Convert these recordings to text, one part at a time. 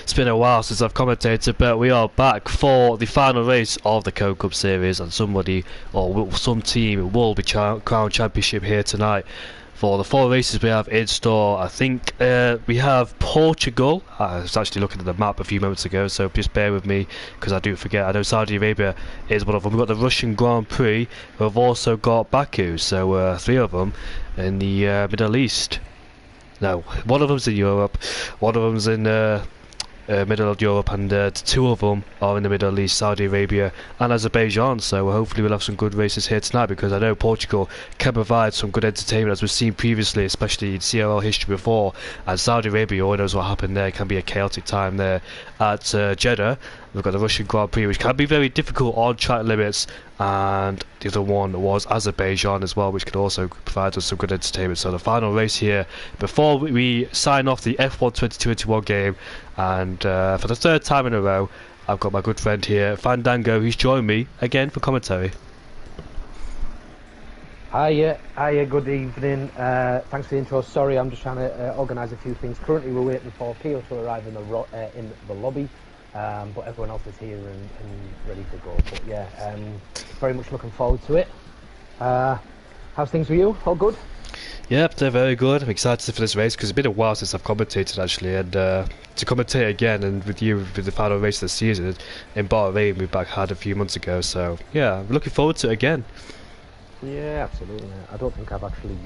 It's been a while since I've commentated, but we are back for the final race of the Cone Cup series, and some team will be crowned championship here tonight. For the 4 races we have in store, I think we have Portugal. I was actually looking at the map a few moments ago, so just bear with me because I do forget. I know Saudi Arabia is one of them. We've got the Russian Grand Prix. We've also got Baku, so 3 of them in the Middle East. No, one of them's in Europe, one of them's in middle of Europe, and 2 of them are in the Middle East, Saudi Arabia and Azerbaijan. So hopefully we'll have some good races here tonight, because I know Portugal can provide some good entertainment, as we've seen previously, especially in CRL history before. And Saudi Arabia, all knows what happened there. It can be a chaotic time there at Jeddah. We've got the Russian Grand Prix, which can be very difficult on track limits, and the other one was Azerbaijan as well, which could also provide us some good entertainment. So the final race here before we sign off the F1 2021 game, and for the 3rd time in a row, I've got my good friend here, Fandango, who's joined me again for commentary. Hiya, good evening. Thanks for the intro. Sorry, I'm just trying to organise a few things. Currently, we're waiting for Pio to arrive in the lobby, but everyone else is here and ready to go. But yeah, very much looking forward to it. How's things with you? All good? Yep, they're very good. I'm excited for this race because it's been a while since I've commentated actually, and to commentate again and with you with the final race of the season in Bahrain we had a few months ago. So yeah, I'm looking forward to it again. Yeah, absolutely. I don't think I've actually,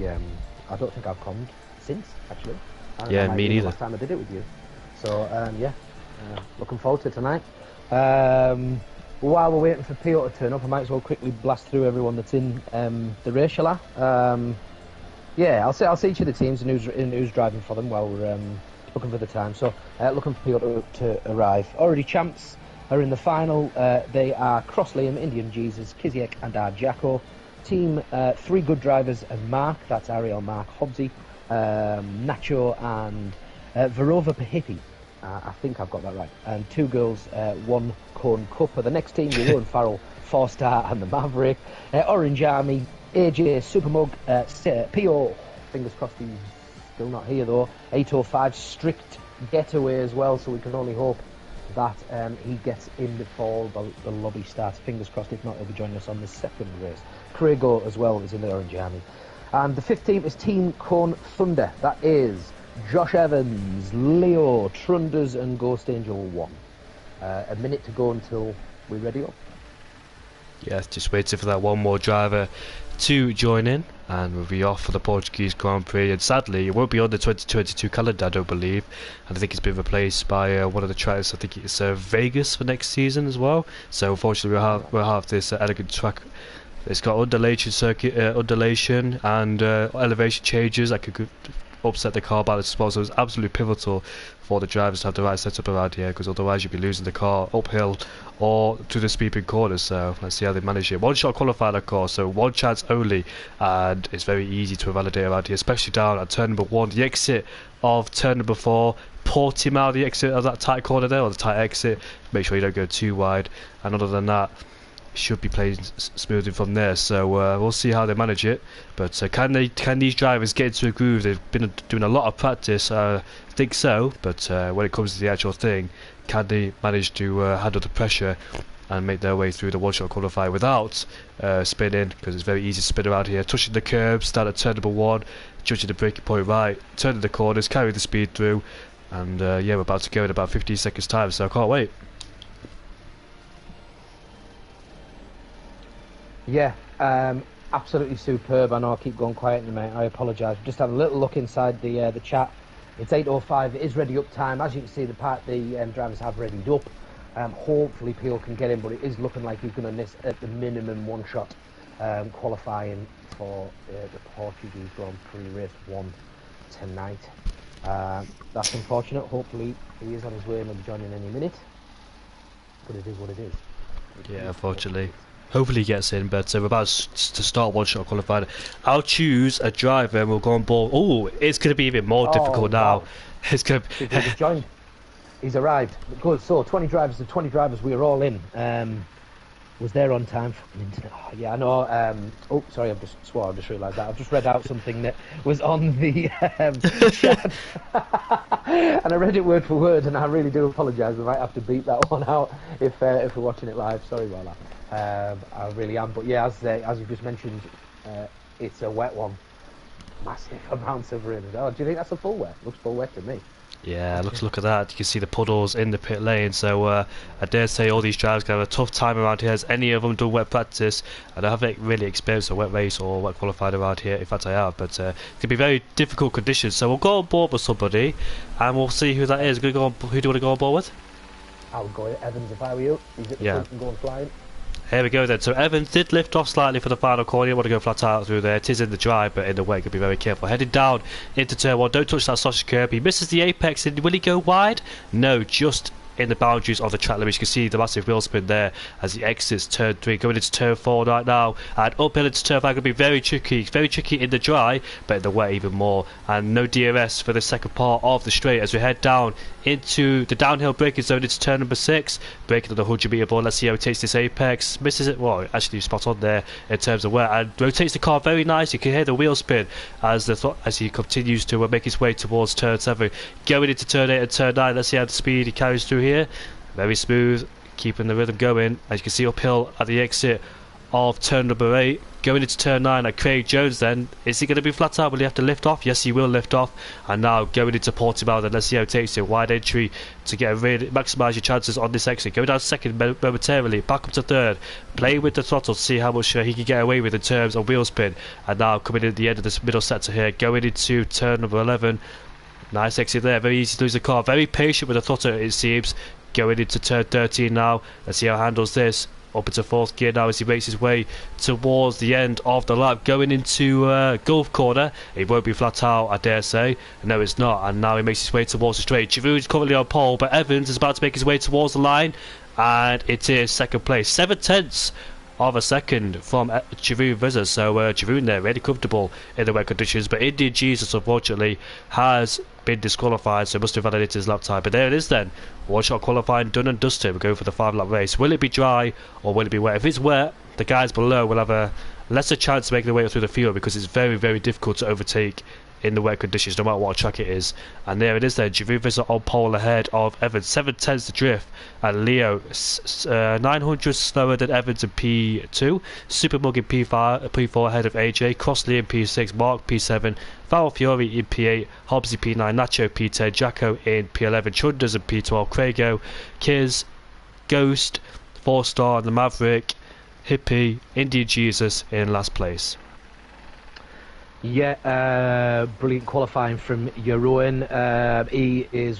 I don't think I've commed since actually. Yeah, me neither. Last time I did it with you. So yeah, looking forward to it tonight. While we're waiting for Pio to turn up, I might as well quickly blast through everyone that's in the race, shall I? Yeah, I'll see each of the teams and who's driving for them while we're looking for the time. So looking for Pio to arrive. Already champs are in the final. They are Cross Liam, Indian Jesus, Kiziek and Arjako. Team 3 good drivers and Mark, that's Ariel, Mark, Hobbsy, Nacho and Verova Pahipi. I think I've got that right. And 2 girls, 1 Cone Cup. The next team, Willow and Farrell, 4-star and the Maverick. Orange Army, AJ, Supermug, Pio, fingers crossed he's still not here though. 805, strict getaway as well, so we can only hope that he gets in before the lobby starts. Fingers crossed, if not, he'll be joining us on the 2nd race. Craigo as well is in the Orange Army. And the 5th team is Team Cone Thunder. That is Josh Evans, Leo, Trunders and Ghost Angel 1. A minute to go until we're ready up. Yeah, just waiting for that one more driver to join in, and we'll be off for the Portuguese Grand Prix. And sadly, it won't be on the 2022 calendar, I don't believe. And I think it's been replaced by one of the tracks. I think it's Vegas for next season as well. So unfortunately, we'll have this elegant track. It's got undulation and elevation changes that could upset the car balance as well. So it's absolutely pivotal for the drivers to have the right setup around here, because otherwise you'd be losing the car uphill or to the sweeping corners. So let's see how they manage it. 1-shot qualifier, of course, so 1 chance only, and it's very easy to validate around here, especially down at turn number 1, the exit of turn number 4. Portimao, the exit of that tight corner there, or the tight exit. Make sure you don't go too wide, and other than that, should be playing smoothly from there. So we'll see how they manage it. But can these drivers get into a groove? They've been doing a lot of practice. I think so. But when it comes to the actual thing, can they manage to handle the pressure and make their way through the 1-shot qualifier without spinning? Because it's very easy to spin around here. Touching the curb, start at turn number 1, judging the braking point right, turning the corners, carrying the speed through, and yeah, we're about to go in about 15 seconds time. So I can't wait. Yeah, absolutely superb. I know I keep going quiet, mate. I apologise. Just had a little look inside the chat. It's 8:05. It is ready up time. As you can see, the drivers have readied up. Hopefully, Pio can get in, but it is looking like he's going to miss at the minimum 1-shot qualifying for the Portuguese Grand Prix race 1 tonight. That's unfortunate. Hopefully, he is on his way and will be joining any minute. But it is what it is. Yeah, unfortunately. Hopefully he gets in, but we're about to start 1-shot qualifying. I'll choose a driver and we'll go on board. Oh, it's going to be even more difficult now. Wow. It's going to be... He's joined. He's arrived. Good. So 20 drivers. The 20 drivers. We are all in. Was there on time? Fucking internet. Oh, yeah, I know. Oh, sorry, I've just swore. I just realised that. I've just read out something that was on the chat, and I read it word for word, and I really do apologise. I might have to beep that one out if we're watching it live. Sorry about that. I really am. But yeah, as you just mentioned, it's a wet one. Massive amounts of rain. Oh, do you think that's a full wet? Looks full wet to me. Yeah, look at that. You can see the puddles in the pit lane. So I dare say all these drivers can have a tough time around here. Has any of them done wet practice? And I haven't really experienced a wet race or wet qualified around here. In fact, I have, but it can be very difficult conditions. So we'll go on board with somebody, and we'll see who that is. Who do you want to go on board with? I would go with Evans if I were you. He's at the front and going flying. Here we go then. So Evans did lift off slightly for the final corner. You want to go flat out through there. It is in the dry, but in the wet, be very careful. Heading down into turn 1. Don't touch that sausage curb. He misses the apex. And will he go wide? No, just in the boundaries of the track limit. You can see the massive wheel spin there as he exits turn 3, going into turn 4 right now, and uphill into turn 5. Going to be very tricky in the dry, but in the wet even more. And no DRS for the second part of the straight as we head down into the downhill braking zone into turn number 6, braking on the 100-metre board. Let's see how he takes this apex. Misses it, well, actually spot on there in terms of wet, and rotates the car very nice. You can hear the wheel spin as he continues to make his way towards turn 7, going into turn 8 and turn 9. Let's see how the speed he carries through here. Very smooth, keeping the rhythm going. As you can see uphill at the exit of turn number 8, going into turn 9 at Craig Jones. Then is he going to be flat out? Will he have to lift off? Yes, he will lift off. And now going into Portimao, then let's see how it takes it. Wide entry to get really maximise your chances on this exit. Going down second momentarily, back up to third, playing with the throttle to see how much he can get away with in terms of wheel spin. And now coming in at the end of this middle sector here, going into turn number 11. Nice exit there, very easy to lose the car. Very patient with the throttle, it seems. Going into turn 13 now. Let's see how he handles this. Up into 4th gear now as he makes his way towards the end of the lap. Going into Gulf corner. It won't be flat out, I dare say. No, it's not. And now he makes his way towards the straight. Giroud's currently on pole, but Evans is about to make his way towards the line. And it is second place. 7/10 of a second from Giroud Vizza. So Giroud there really comfortable in the wet conditions, but Indian Jesus unfortunately has been disqualified, so must have validated his lap time. But there it is then, one shot qualifying done and dusted. We'll go for the 5-lap race. Will it be dry or will it be wet? If it's wet, the guys below will have a lesser chance of making their way through the field, because it's very difficult to overtake in the wet conditions, no matter what track it is. And there it is there, Giroud Vizza on pole ahead of Evans. 7/10 the drift, and Leo 900 slower than Evans in P2. Super Mug in P4 ahead of AJ. Crossley in P6, Mark P7, Val Fiore in P8, Hobbsy P9, Nacho P10, Jacko in P11, Chunders in P12, Craigo, Kiz, Ghost, 4-star, and the Maverick, Hippie, Indian Jesus in last place. Yeah, brilliant qualifying from Jeroen. He is,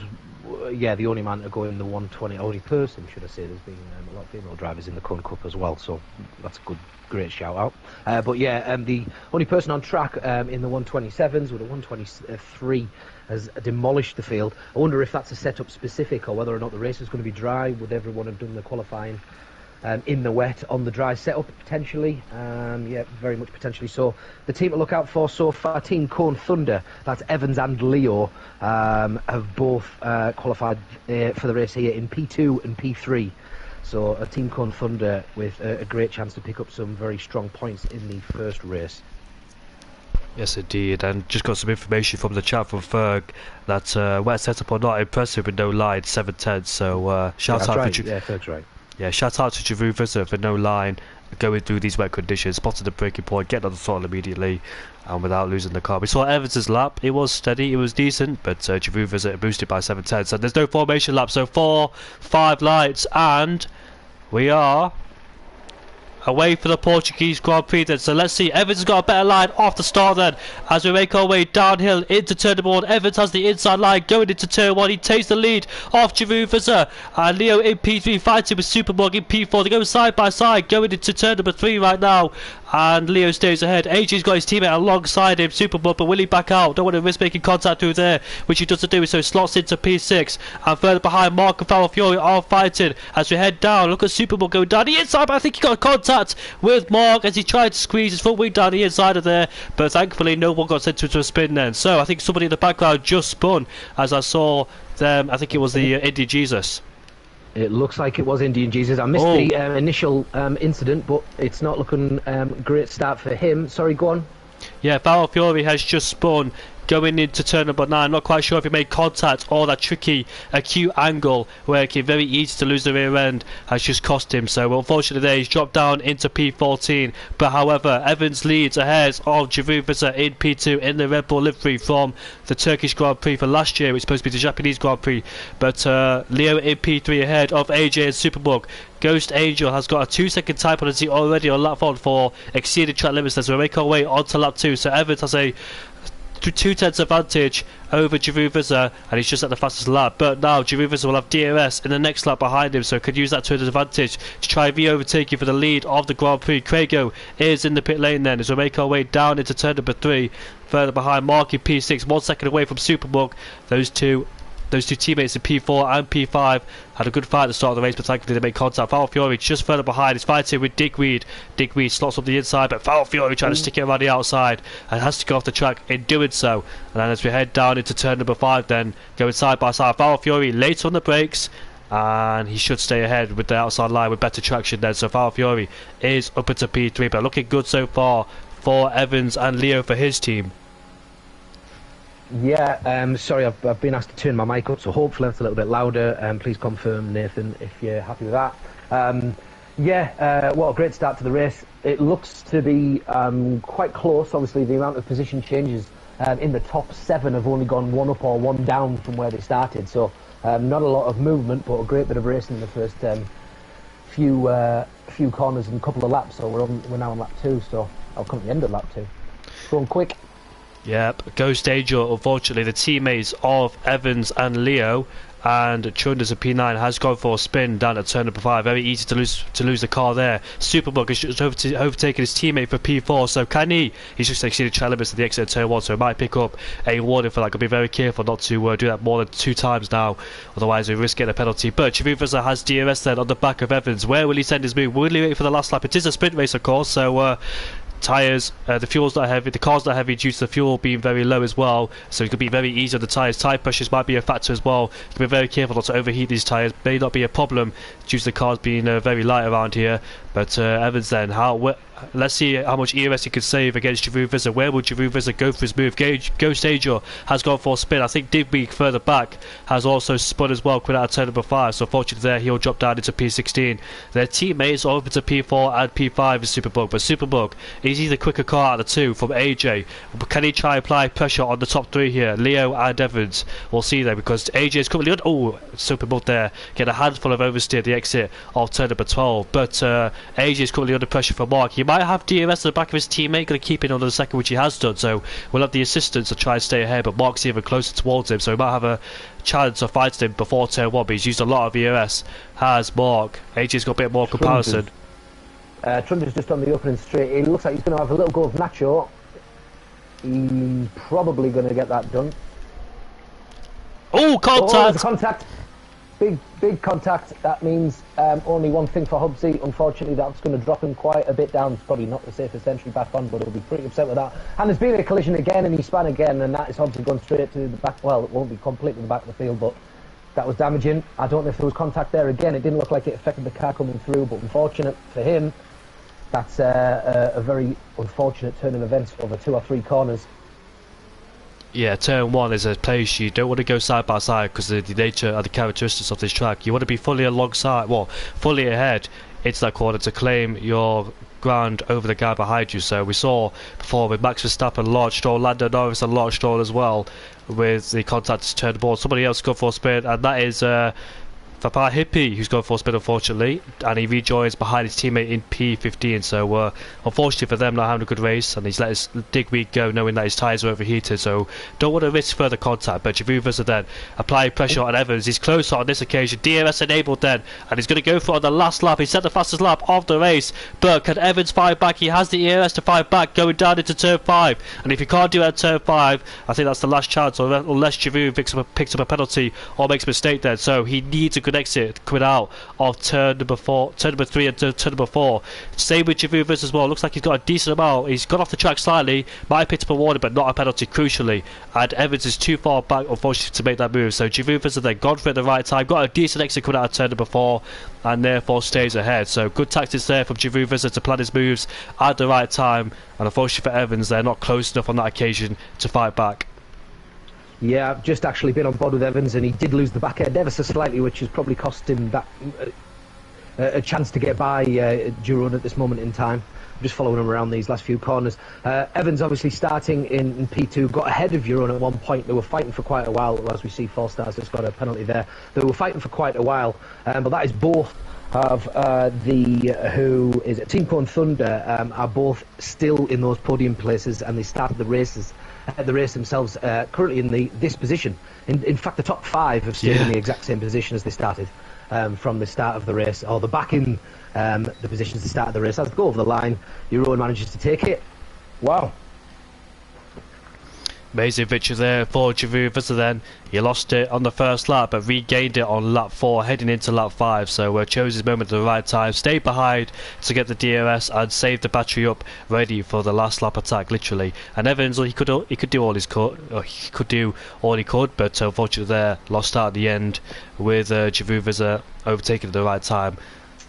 the only man to go in the 120, only person, should I say. There's been a lot of female drivers in the Cone Cup as well, so that's a great shout out. The only person on track in the 127s with a 123 has demolished the field. I wonder if that's a setup specific or whether or not the race is going to be dry. Would everyone have done the qualifying in the wet on the dry setup potentially? Very much potentially. So the team to look out for so far, Team Cone Thunder, that's Evans and Leo, have both qualified for the race here in P2 and P3. So a Team Cone Thunder with a great chance to pick up some very strong points in the first race. Yes, indeed, and just got some information from the chat from Ferg that wet setup or not, impressive with no line, 7/10. So shout out right. to Ferg's right. Yeah, shout out to Giroud Vizza for no line, going through these wet conditions, spotted the breaking point, getting on the throttle immediately, and without losing the car. We saw Evans' lap, it was steady, it was decent, but Giroud Vizza boosted by 7/10. So there's no formation lap, so 4, 5 lights, and we are away for the Portuguese Grand Prix then. So let's see, Evans has got a better line off the start then as we make our way downhill into turn number 1. Evans has the inside line going into turn 1. He takes the lead off Giroud Vizza, and Leo in P3 fighting with Supermog in P4. They go side by side going into turn number 3 right now, and Leo stays ahead. AJ's got his teammate alongside him, Supermog, but will he back out? Don't want to risk making contact through there, which he doesn't do, so he slots into P6, and further behind Mark and Val Fiore are fighting as we head down. Look at Supermog going down the inside, but I think he got a contact with Mark as he tried to squeeze his front wing down the inside of there, but thankfully no one got sent to a spin then. So I think somebody in the background just spun as I saw them. I think it was the Indian Jesus. It looks like it was Indian Jesus. I missed the initial incident, but it's not looking great start for him. Sorry, go on. Yeah, Val Fury has just spun going into turn number 9. Not quite sure if he made contact or that tricky acute angle where it became very easy to lose the rear end has just cost him. So unfortunately there he's dropped down into P14. But however, Evans leads ahead of Javuvica in P2 in the Red Bull livery from the Turkish Grand Prix for last year, which is supposed to be the Japanese Grand Prix. But Leo in P3 ahead of AJ and Superbug. Ghost Angel has got a 2-second time penalty already on lap 1 for exceeded track limits, so we'll make our way onto lap 2. So Evans has a 2/10 advantage over Javuvica, and he's just at the fastest lap. But now Javuvica will have DRS in the next lap behind him, so could use that to his advantage to try and re-overtake you for the lead of the Grand Prix. Craigo is in the pit lane then as we make our way down into turn number 3, further behind Mark in P6, 1 second away from Superbug. Those two teammates in P4 and P5 had a good fight at the start of the race, but thankfully they made contact. Foul Fury just further behind. He's fighting with Digweed. Digweed slots up the inside, but Foul Fury trying to stick it around the outside and has to go off the track in doing so. And then as we head down into turn number 5 then, going side by side, Foul Fury late on the brakes, and he should stay ahead with the outside line with better traction then. So Foul Fury is up into P3, but looking good so far for Evans and Leo for his team. Yeah, sorry, I've been asked to turn my mic up, so hopefully it's a little bit louder. Please confirm, Nathan, if you're happy with that. What a great start to the race. It looks to be quite close. Obviously, the amount of position changes in the top 7 have only gone 1 up or 1 down from where they started. So not a lot of movement, but a great bit of racing in the first few corners and a couple of laps. So we're now on lap 2, so I'll come to the end of lap 2. Going quick. Yep, Ghost Angel, unfortunately, the teammates of Evans and Leo, and Chunders of P9 has gone for a spin down at turn number 5. Very easy to lose the car there. Superbug has just overtaken his teammate for P4, so can he? He's just exceeded track limits at the exit of turn 1, so he might pick up a warning for that. Got to be very careful not to do that more than 2 times now, otherwise we risk getting a penalty. But Javuvica has DRS then on the back of Evans. Where will he send his move? Will he wait for the last lap? It is a sprint race, of course, so tyres, the fuel's not heavy, the car's not heavy due to the fuel being very low as well, so it could be very easy on the tyres. Tyre pressures might be a factor as well. You can be very careful not to overheat these tyres. May not be a problem due to the cars being very light around here. But Evans then, let's see how much ERS he could save against Javuvica. Where will Javuvica go for his move? Ghost Angel has gone for a spin. I think Digby further back has also spun as well, quit out of turn number 5. So fortunately there, he'll drop down into P16. Their teammates are over to P4 and P5 is Superbug. But Superbug is the quicker car out of the 2 from AJ. But can he try and apply pressure on the top 3 here? Leo and Evans. We'll see there, because AJ is currently Superbug there. Get a handful of oversteer at the exit of turn number 12. But AJ is currently under pressure from Mark. He might have DRS at the back of his teammate, going to keep it under the second, which he has done, so we'll have the assistance to try and stay ahead, but Mark's even closer towards him, so he might have a chance of fighting him before turn 1, but he's used a lot of ERS, has Mark. AJ's got a bit more comparison. Trunder's just on the opening straight. It looks like he's going to have a little go of Nacho. He's probably going to get that done. Oh, contact! Contact! Big contact. That means only one thing for Hobbsy. Unfortunately, that's going to drop him quite a bit down. It's probably not the safest entry back on, but he'll be pretty upset with that. And there's been a collision again, and he spun again, and that is Hobbsy going straight to the back. Well, it won't be completely the back of the field, but that was damaging. I don't know if there was contact there again. It didn't look like it affected the car coming through, but unfortunate for him, that's a very unfortunate turn of events over 2 or 3 corners. Yeah, turn 1 is a place you don't want to go side by side because of the nature and the characteristics of this track. You want to be fully alongside, fully ahead into that corner to claim your ground over the guy behind you. So we saw before with Max Verstappen, Lawrence Stroll, Lando Norris and Lawrence Stroll as well, with the contact to turn the ball. Somebody else go for a spin, and that is Fapar Hippie, who's gone for a spin unfortunately, and he rejoins behind his teammate in P15. So unfortunately for them, not having a good race, and he's let his Digweed go knowing that his tyres are overheated, so don't want to risk further contact. But Javuvica then applying pressure on Evans. He's closer on this occasion, DRS enabled then, and he's going to go for it on the last lap. He set the fastest lap of the race, but can Evans fight back? He has the ERS to fight back going down into turn 5, and if he can't do it at turn 5, I think that's the last chance, unless Javu picks up a penalty or makes a mistake then. So he needs a good good exit coming out of turn number 3 and turn number 4. Same with Javuvas as well. Looks like he's got a decent amount. He's gone off the track slightly, might have picked up a warning but not a penalty crucially, and Evans is too far back unfortunately to make that move. So Javuvas have then gone for it at the right time, got a decent exit coming out of turn number 4, and therefore stays ahead. So good tactics there from Javuvas to plan his moves at the right time, and unfortunately for Evans they're not close enough on that occasion to fight back. Yeah, I've just actually been on board with Evans, and he did lose the back end ever so slightly, which has probably cost him that a chance to get by Giron at this moment in time. I'm just following him around these last few corners. Evans obviously starting in P2, got ahead of Giron at one point. They were fighting for quite a while, as we see 4 stars has got a penalty there. They were fighting for quite a while, but that is both of who is it, Team Cone Thunder are both still in those podium places, and they started the race themselves currently in this position. In fact, the top 5 have stayed in the exact same position as they started from the start of the race, or they're back in the positions at the start of the race. As they go over the line, Giron manages to take it. Wow. Amazing victory there for Javuvas. Then he lost it on the first lap but regained it on lap 4 heading into lap 5, so chose his moment at the right time, stayed behind to get the DRS and save the battery up ready for the last lap attack literally. And Evans, he could do all he could, but unfortunately there lost out at the end with Javuvas overtaking at the right time.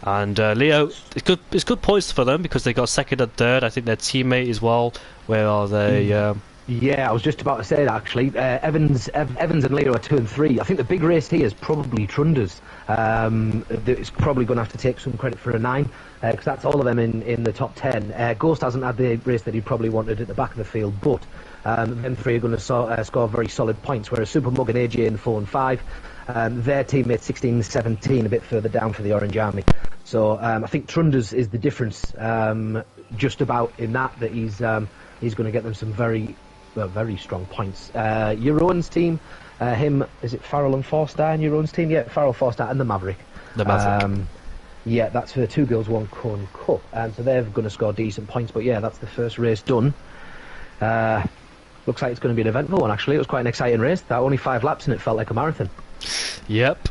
And Leo, it's good points for them because they got second and third. I think their teammate as well. Where are they? Yeah, I was just about to say that actually. Evans and Leo are 2 and 3. I think the big race here is probably Trunder's. It's probably going to have to take some credit for a 9 because that's all of them in the top 10. Ghost hasn't had the race that he probably wanted at the back of the field, but them 3 are going to score very solid points, whereas Supermug and AJ in 4 and 5, their teammates 16 and 17 a bit further down for the Orange Army. So I think Trunder's is the difference just about in that he's going to get them some very strong points. Euron's team, is it Farrell and 4-star in Euron's team? Yeah, Farrell, 4-star and the Maverick. Yeah, that's for 2 Girls 1 Cone Cup, so they're going to score decent points. But yeah, that's the first race done. Looks like it's going to be an eventful one actually. It was quite an exciting race. That only 5 laps and it felt like a marathon. Yep.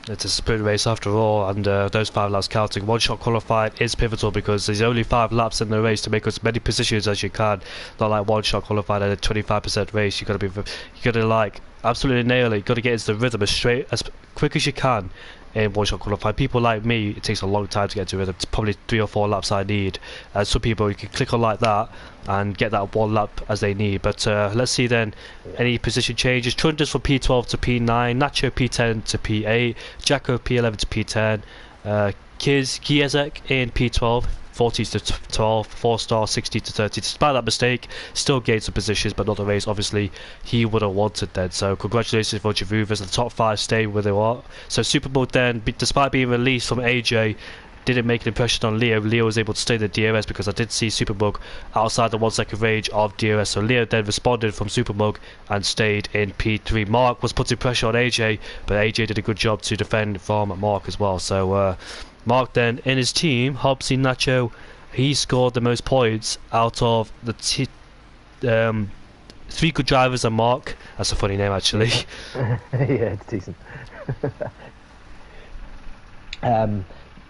It's a sprint race after all, and those 5 laps counting. One shot qualified is pivotal because there's only 5 laps in the race to make as many positions as you can. Not like one shot qualified at a 25% race. You gotta like absolutely nail it. You gotta get into the rhythm as quick as you can in one shot qualified. People like me, it takes a long time to get to rhythm. It's probably 3 or 4 laps I need. Some people you can click on like that and get that 1 lap as they need. But let's see then any position changes. Trunders from P12 to P9, Nacho P10 to P8, Jacko P11 to P10, Kiezek in P12, 40 to 12, 4-star 60 to 30. Despite that mistake, still gained some positions, but not the race. Obviously, he would have wanted then. So congratulations for Javuvas. The top 5 stay where they are. So Superbowl then, despite being released from AJ, didn't make an impression on Leo. Leo was able to stay in the DRS because I did see Supermug outside the 1 second range of DRS. So Leo then responded from Supermug and stayed in P3. Mark was putting pressure on AJ, but AJ did a good job to defend from Mark as well. So Mark then in his team, Hobbsy Nacho, he scored the most points out of the 3 good drivers and Mark. That's a funny name actually. Yeah, it's decent.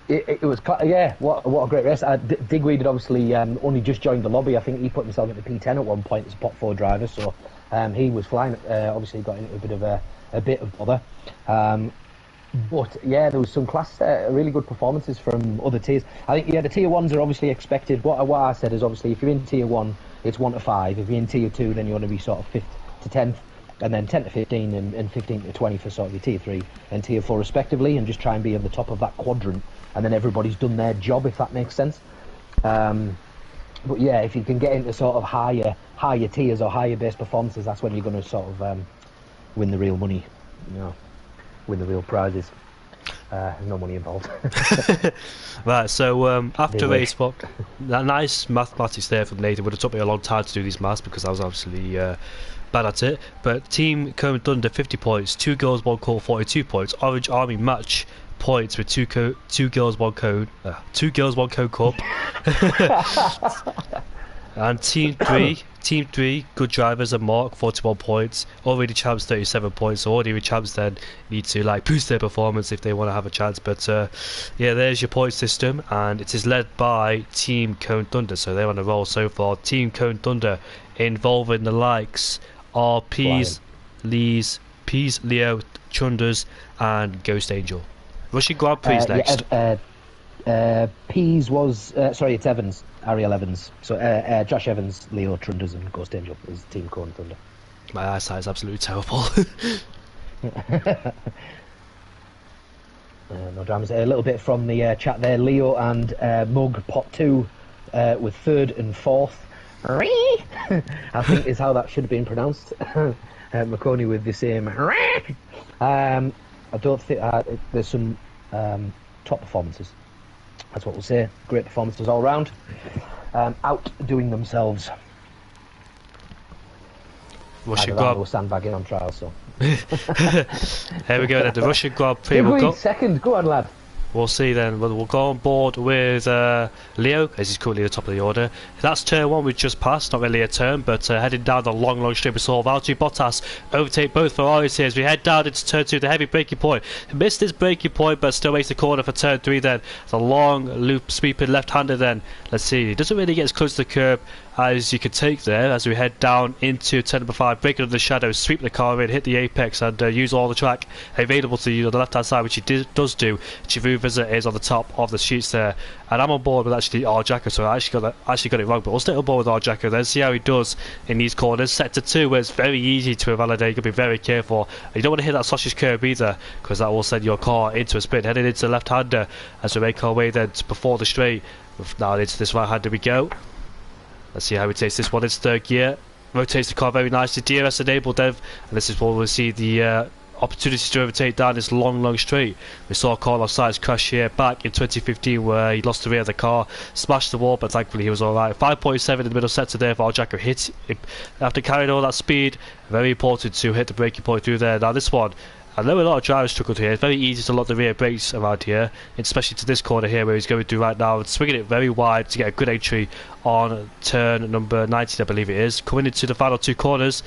It was, yeah, what a great race. Digweed had obviously only just joined the lobby. I think he put himself into P10 at one point as a pot 4 driver, so he was flying. Obviously got into a bit of bother. But yeah, there was some really good performances from other tiers. I think the tier 1s are obviously expected. What I said is obviously if you're in tier 1, it's 1 to 5. If you're in tier 2, then you want to be sort of 5th to 10th. And then 10 to 15 and 15 to 20 for sort of your tier 3 and tier 4 respectively, and just try and be at the top of that quadrant, and then everybody's done their job, if that makes sense. But yeah, if you can get into sort of higher tiers or higher base performances, that's when you're going to sort of win the real money, win the real prizes. There's no money involved. Right, so after race swap, that nice mathematics there from Nathan. Would have took me a long time to do these maths because I was obviously bad at it. But Team Cone Thunder 50 points, 2 girls 1 cone 42 points. Orange Army match points with 2 girls 1 cone 2 girls 1 cone cup. And Team 3, good drivers and Mark, 41 points. Already champs, 37 points. So already champs then need to like boost their performance if they want to have a chance. But yeah, there's your point system, and it is led by Team Cone Thunder. So they're on a roll so far. Team Cone Thunder involving the likes of Peas, Leo, Chunders, and Ghost Angel. Russian Grand Prix next. Peas was sorry, it's Evans, Ariel Evans. So Josh Evans, Leo Trunders, and Ghost Angel is Team Cone Thunder. My eyesight is absolutely terrible. No dramas. A little bit from the chat there. Leo and Mug pot 2 with 3rd and 4th. I think is how that should have been pronounced. McConey with the same. I don't think there's some top performances. That's what we'll say. Great performances all round. Outdoing themselves. Russian Grand sandbagging on trial. So here we go. Then the Russian Grand Prix will go. Second, go on, lad. We'll see then. We'll go on board with Leo, as he's currently at the top of the order. That's turn 1 we just passed, not really a turn, but heading down the long straight, we saw Valtteri Bottas overtake both Ferraris here as we head down into turn 2, the heavy braking point. Missed his braking point, but still makes the corner for turn 3 then. The long loop sweeping left-hander then. Let's see, he doesn't really get as close to the curb as you could take there as we head down into turn number 5, breaking under the shadows, sweep the car in, hit the apex, and use all the track available to you on the left hand side, which he does do. Chivu Visit is on the top of the sheets there, and I'm on board with actually Jacko, so I actually got it wrong, but we'll stay on board with Jacko then, see how he does in these corners. Sector 2, where it's very easy to invalidate, you got to be very careful. You don't want to hit that sausage curb either, because that will send your car into a spin. Heading into the left hander as we make our way then before the straight. Now into this right hander we go. Let's see how he takes this one in 3rd gear. Rotates the car very nicely. DRS enabled Dev, and this is where we'll see the opportunity to overtake down this long straight. We saw Carlos Sainz crash here back in 2015 where he lost the rear of the car, smashed the wall, but thankfully he was alright. 5.7 in the middle sector there for Jacko. Hit after carrying all that speed. Very important to hit the braking point through there. Now this one, I know a lot of drivers struggled here. It's very easy to lock the rear brakes around here, especially to this corner here where he's going through right now, and swinging it very wide to get a good entry on turn number 19, I believe it is. Coming into the final 2 corners,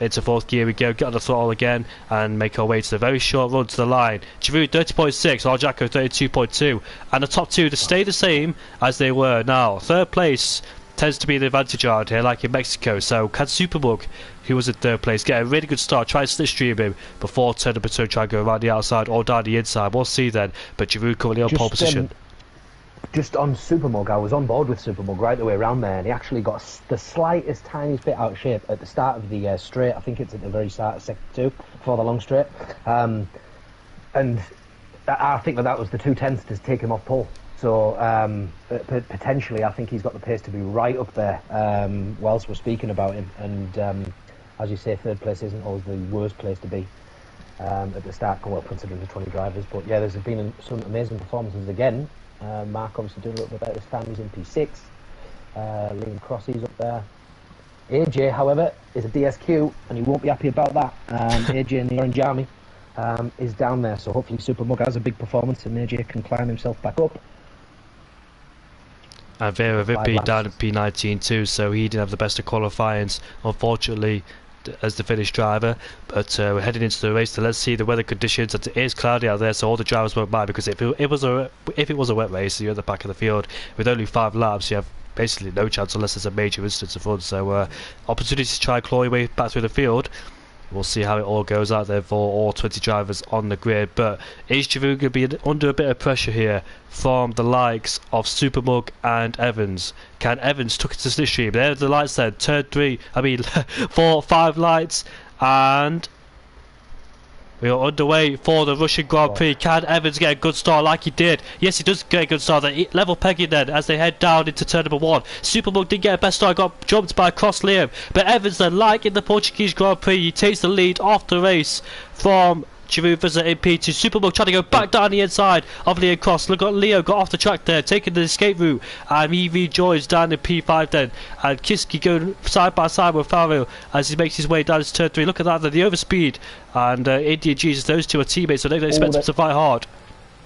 into 4th gear we go, get on the throttle again, and make our way to the very short run to the line. Chivu 30.6, Jacko 32.2, and the top 2 to stay the same as they were. Now, 3rd place tends to be the advantage around here, like in Mexico, so can Supermug, who was in 3rd place, get a really good start, try and slipstream him before turn number 2, try and go around the outside or down the inside. We'll see then, but Giroud currently on pole position. Just on Supermug, I was on board with Supermug right the way around there, and he actually got the slightest, tiniest bit out of shape at the start of the straight. I think it's at the very start of sector 2, before the long straight. And I think that was the 2/10 to take him off pole. So potentially, I think he's got the pace to be right up there whilst we're speaking about him. And as you say, 3rd place isn't always the worst place to be at the start, well, considering the 20 drivers. But yeah, there's been some amazing performances again. Mark obviously doing a little bit better this time. He's in P6. Liam Crossy's up there. AJ, however, is a DSQ, and he won't be happy about that. AJ in the Orange Army is down there, so hopefully Supermug has a big performance and AJ can climb himself back up. And Vera Vippi down in P19 too, so he didn't have the best of qualifyings, unfortunately, as the Finnish driver. But we're heading into the race, so let's see the weather conditions. It is cloudy out there, so all the drivers won't mind, because if it was a wet race, you're at the back of the field with only 5 laps, you have basically no chance unless there's a major instance of fun. So opportunity to try and claw your way back through the field. We'll see how it all goes out there for all 20 drivers on the grid. But is Giroud going to be under a bit of pressure here from the likes of Supermug and Evans? Can Evans took it to the slipstream? There are the lights then. Turn 3, 4, 5 lights, and we are underway for the Russian Grand Prix. Can Evans get a good start like he did? Yes, he does get a good start. They level pegging then as they head down into turn number 1. Supermug did get a best start, got jumped by Cross Liam. But Evans then, like in the Portuguese Grand Prix, he takes the lead off the race from Giroud Visit in P2. Supermug trying to go back down the inside of Leo Cross. Look at Leo got off the track there, taking the escape route, and he rejoins down in P5 then. And Kiski going side by side with Faro as he makes his way down to turn 3. Look at that, the overspeed. And India Jesus, those two are teammates, so they don't expect him to fight hard.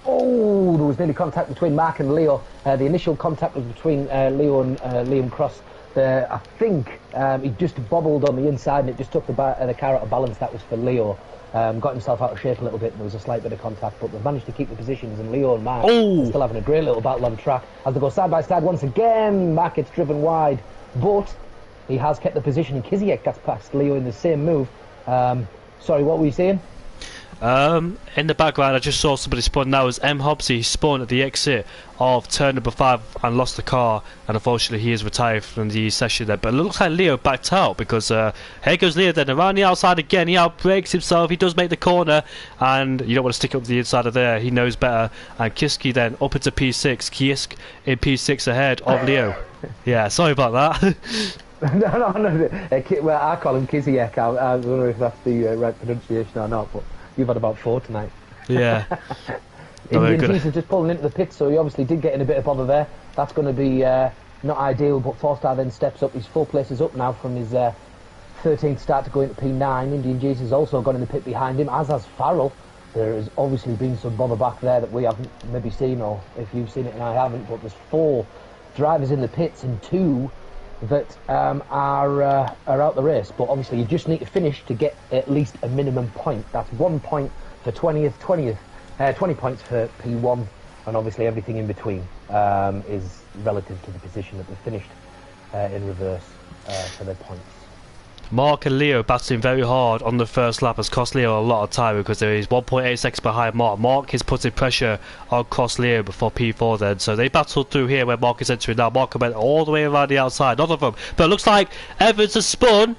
Oh, there was nearly contact between Mark and Leo. The initial contact was between Leo and Liam Cross. I think he just bobbled on the inside and it just took the car out of balance. That was for Leo. Got himself out of shape a little bit. There was a slight bit of contact, but they've managed to keep the positions, and Leo and Mark are still having a great little battle on track as they go side by side once again. Mark gets driven wide, but he has kept the position, and Kiziek gets past Leo in the same move. Sorry, what were you saying? In the background I just saw somebody spawn. Now as M Hobbsy spawned at the exit of turn number 5 and lost the car, and unfortunately he is retired from the session there. But it looks like Leo backed out, because here goes Leo then around the outside again. He outbrakes himself, he does make the corner, and you don't want to stick up the inside of there, he knows better. And Kiski then up into P6, Kisk in P6 ahead of Leo. Yeah, sorry about that. no. Well, I call him Kiziek. I don't know if that's the right pronunciation or not, but you've had about 4 tonight. Yeah. Indian Jesus just pulling into the pit, so he obviously did get in a bit of bother there. That's going to be not ideal, but 4-star then steps up. He's 4 places up now from his 13th start to go into P9. Indian Jesus also got in the pit behind him, as has Farrell. There has obviously been some bother back there that we haven't maybe seen, or if you've seen it and I haven't, but there's 4 drivers in the pits and 2 that are out the race. But obviously you just need to finish to get at least a minimum point. That's 1 point for 20 points for P1, and obviously everything in between is relative to the position that they finished in reverse for their points. Mark and Leo battling very hard on the first lap has cost Leo a lot of time, because there is 1.8 seconds behind Mark. Mark is putting pressure on cross Leo before P4 then, so they battled through here where Mark is entering now. Mark went all the way around the outside, none of them, but it looks like Evans has spun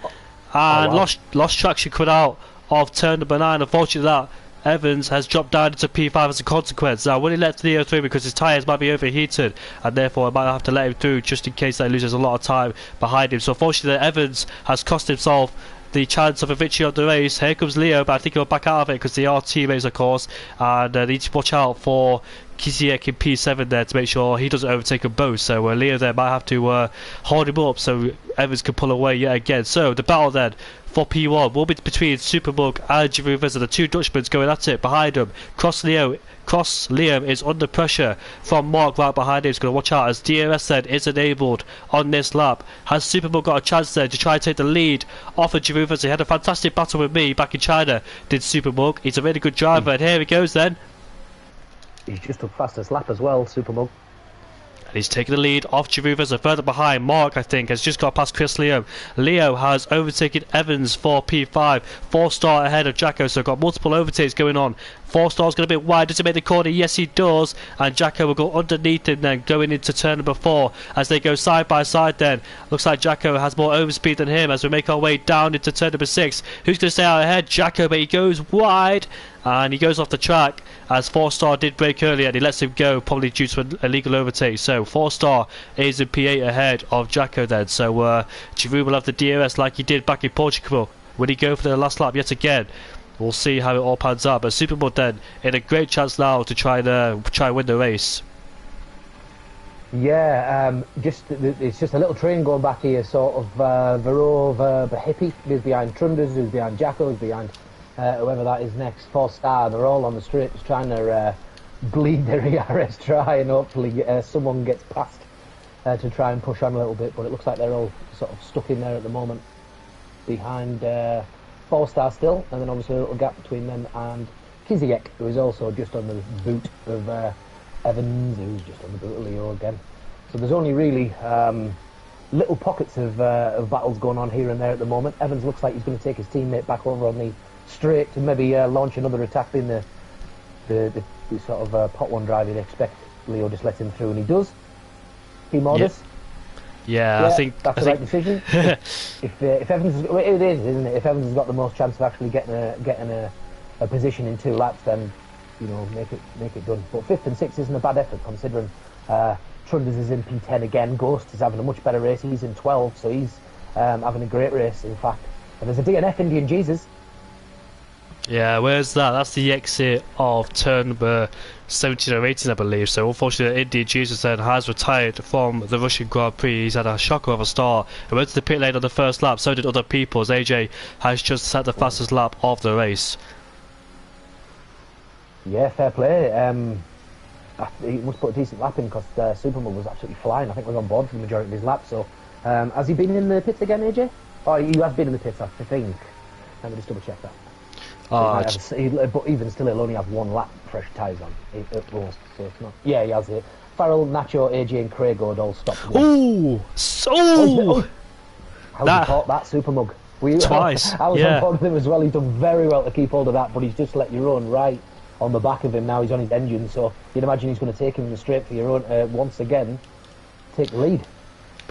and lost traction coming out of turn number 9. Unfortunately that Evans has dropped down into P5 as a consequence. Now, will he let Leo through because his tyres might be overheated, and therefore I might have to let him through just in case that he loses a lot of time behind him. So unfortunately Evans has cost himself the chance of a victory on the race. Here comes Leo, but I think he'll back out of it because they are teammates, of course, and they need to watch out for Kiziek in P7 there to make sure he doesn't overtake them both. So Leo there might have to hold him up so Evans can pull away yet again. So the battle then for P1 will be between Supermug and Giroux, and the 2 Dutchmen going at it behind him. Cross Liam is under pressure from Mark right behind him. He's going to watch out as DRS then is enabled on this lap. Has Supermug got a chance there to try and take the lead off of Giroux? He had a fantastic battle with me back in China, did Supermug. He's a really good driver, and here he goes then. He's just took fastest lap as well, Supermug. And he's taking the lead off Giroux, and further behind Mark, I think, has just got past Chris Leo. Leo has overtaken Evans for P5, 4-star ahead of Jacko, so got multiple overtakes going on. 4-star's going a bit wide. Does he make the corner? Yes, he does. And Jacko will go underneath him then, going into turn number 4 as they go side by side then. Looks like Jacko has more overspeed than him as we make our way down into turn number 6. Who's going to stay out ahead? Jacko, but he goes wide. And he goes off the track as 4-star did break earlier, and he lets him go, probably due to an illegal overtake. So 4-star is in P8 ahead of Jacko then. So Giroux will have the DRS like he did back in Portugal. Will he go for the last lap yet again? We'll see how it all pans out. But Supermud then in a great chance now to try and win the race. Yeah, it's just a little train going back here, sort of Verov, Behippy, who's behind Trunders, who's behind Jacko, who's behind whoever that is next, 4-star. They're all on the straight just trying to bleed their ERS try, and hopefully someone gets past to try and push on a little bit, but it looks like they're all sort of stuck in there at the moment behind 4-star still, and then obviously a little gap between them and Kiziek, who is also just on the boot of Evans, who's just on the boot of Leo again. So there's only really little pockets of battles going on here and there at the moment. Evans looks like he's going to take his teammate back over on the straight to maybe launch another attack, being the sort of pot one drive you'd expect. Leo just lets him through, and he does. Be modest. Yeah, I think that's the right decision. if Evans, it is, isn't it? If Evans has got the most chance of actually getting a position in 2 laps, then make it done. But 5th and 6th isn't a bad effort considering Trunders is in P10 again. Ghost is having a much better race. He's in 12, so he's having a great race, in fact. And there's a DNF, Indian Jesus. Yeah, where's that? That's the exit of turn number 17 or 18, I believe. So unfortunately, Indian Jesus then has retired from the Russian Grand Prix. He's had a shocker of a start. He went to the pit lane on the first lap, so did other people, as AJ has just set the fastest lap of the race. Yeah, fair play. He must put a decent lap in because Superman was absolutely flying. I think was on board for the majority of his lap, so Has he been in the pits again, AJ? Oh, he has been in the pits, I think. Let me just double check that. But even still, he'll only have 1 lap fresh tyres on at most, so it's not. Yeah, he has it. Farrell, Nacho, AJ, and Craig would all stop. Ooh! How's he caught that super mug? Twice. I was on board with him as well. He's done very well to keep hold of that, but he's just let you run right on the back of him. Now he's on his engine, so you'd imagine he's going to take him in the straight for your own once again. Take the lead.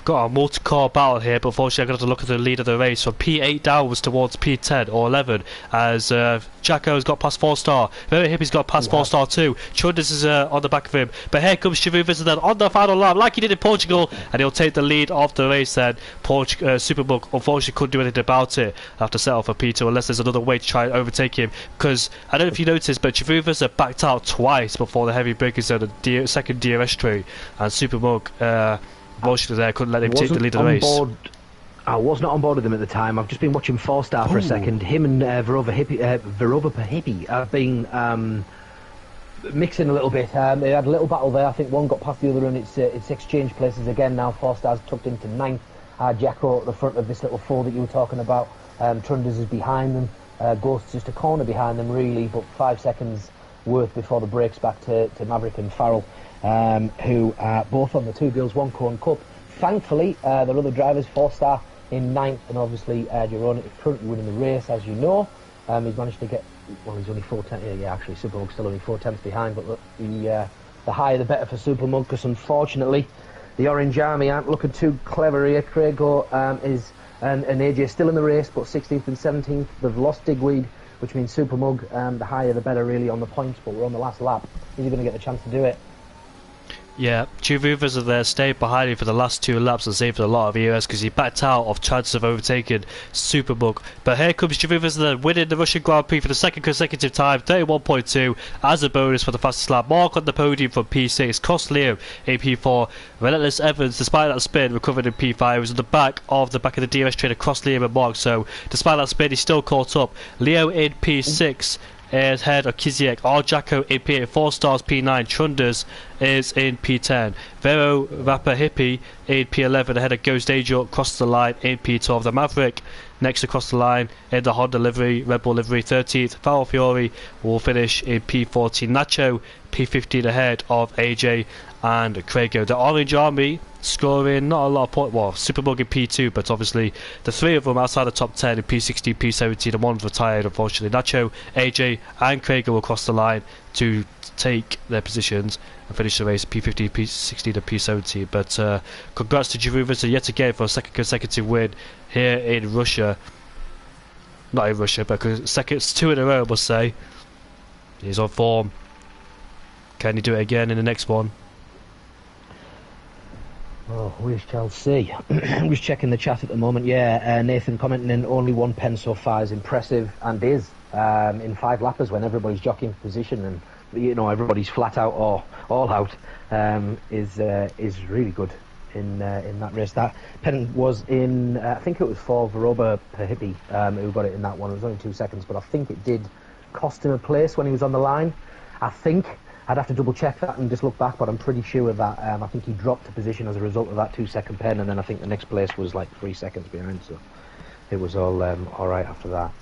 Got a multi-car battle here, but unfortunately I've got to look at the lead of the race from P8 downwards towards P10 or 11 as Jacko's got past 4-star. Very Hippie's got past 4-star too. Chunders is on the back of him, but here comes Chavuvas and then on the final lap like he did in Portugal, and he'll take the lead of the race then. Superbug unfortunately couldn't do anything about it. I'll have to settle for P2 unless there's another way to try and overtake him, because I don't know if you noticed, but Chavuvas backed out twice before the heavy breakers on the second DRS tree, and Superbug emotionally there couldn't let him take the lead of the race. I was not on board with him at the time. I've just been watching 4-star for a second. Him and Verova Hippie have been mixing a little bit. They had a little battle there. I think one got past the other, and it's exchanged places again now. 4-star's tucked into 9th. Jacko at the front of this little 4 that you were talking about. Trunders is behind them. Ghost's just a corner behind them, really, but 5 seconds worth before the brakes back to Maverick and Farrell. Who are both on the 2 Girls 1 Cone Cup. Thankfully, their other drivers, 4-star in 9th, and obviously Jerome is currently winning the race, as you know. He's managed to get, well, he's only 4 tenths, yeah, actually, Supermug's still only 4 tenths behind, but look, the higher the better for Supermug, because unfortunately, the Orange Army aren't looking too clever here. Craigo and AJ still in the race, but 16th and 17th, they've lost Digweed, which means Supermug, the higher the better, really, on the points, but we're on the last lap. Is he going to get the chance to do it? Yeah, Chuvuvas are there, stayed behind him for the last 2 laps and saved a lot of EOS because he backed out of chances of overtaking Superbug. But here comes Chuvuvas there, winning the Russian Grand Prix for the 2nd consecutive time, 31.2 as a bonus for the fastest lap. Mark on the podium from P6, cost Leo in P4. Relentless Evans, despite that spin, recovered in P5. He was on the back of the DRS train across Liam and Mark, so despite that spin, he still caught up. Leo in P6. Is ahead of Kiziek, R. Jacko in P8, 4-stars P9, Trunders is in P10, Vero Rapper Hippie in P11 ahead of Ghost Angel, across the line in P12, the Maverick next across the line in the Honda livery, Red Bull livery 13th, Foul Fury will finish in P14, Nacho P15 ahead of AJ and Craigo. The Orange Army scoring not a lot of points, well, Superbug in P2, but obviously the 3 of them outside the top 10 in P16, P17, and 1's retired, unfortunately. Nacho, AJ, and Craigo will cross the line to take their positions and finish the race P15, P16, and P17. But congrats to Jeruvas yet again for a 2nd consecutive win here in Russia. Not in Russia, but seconds 2 in a row, I must say. He's on form. Can he do it again in the next one? Oh, we shall see. I'm just checking the chat at the moment. Yeah, Nathan commenting in only 1 pen so far is impressive, and is in 5 lappers when everybody's jockeying for position and everybody's flat out or all out is really good in that race. That pen was in I think it was for Veroba Hippie who got it in that one. It was only 2 seconds, but I think it did cost him a place when he was on the line. I think. I'd have to double check that and just look back, but I'm pretty sure of that. I think he dropped a position as a result of that 2-second pen, and then I think the next place was like 3 seconds behind, so it was all right after that.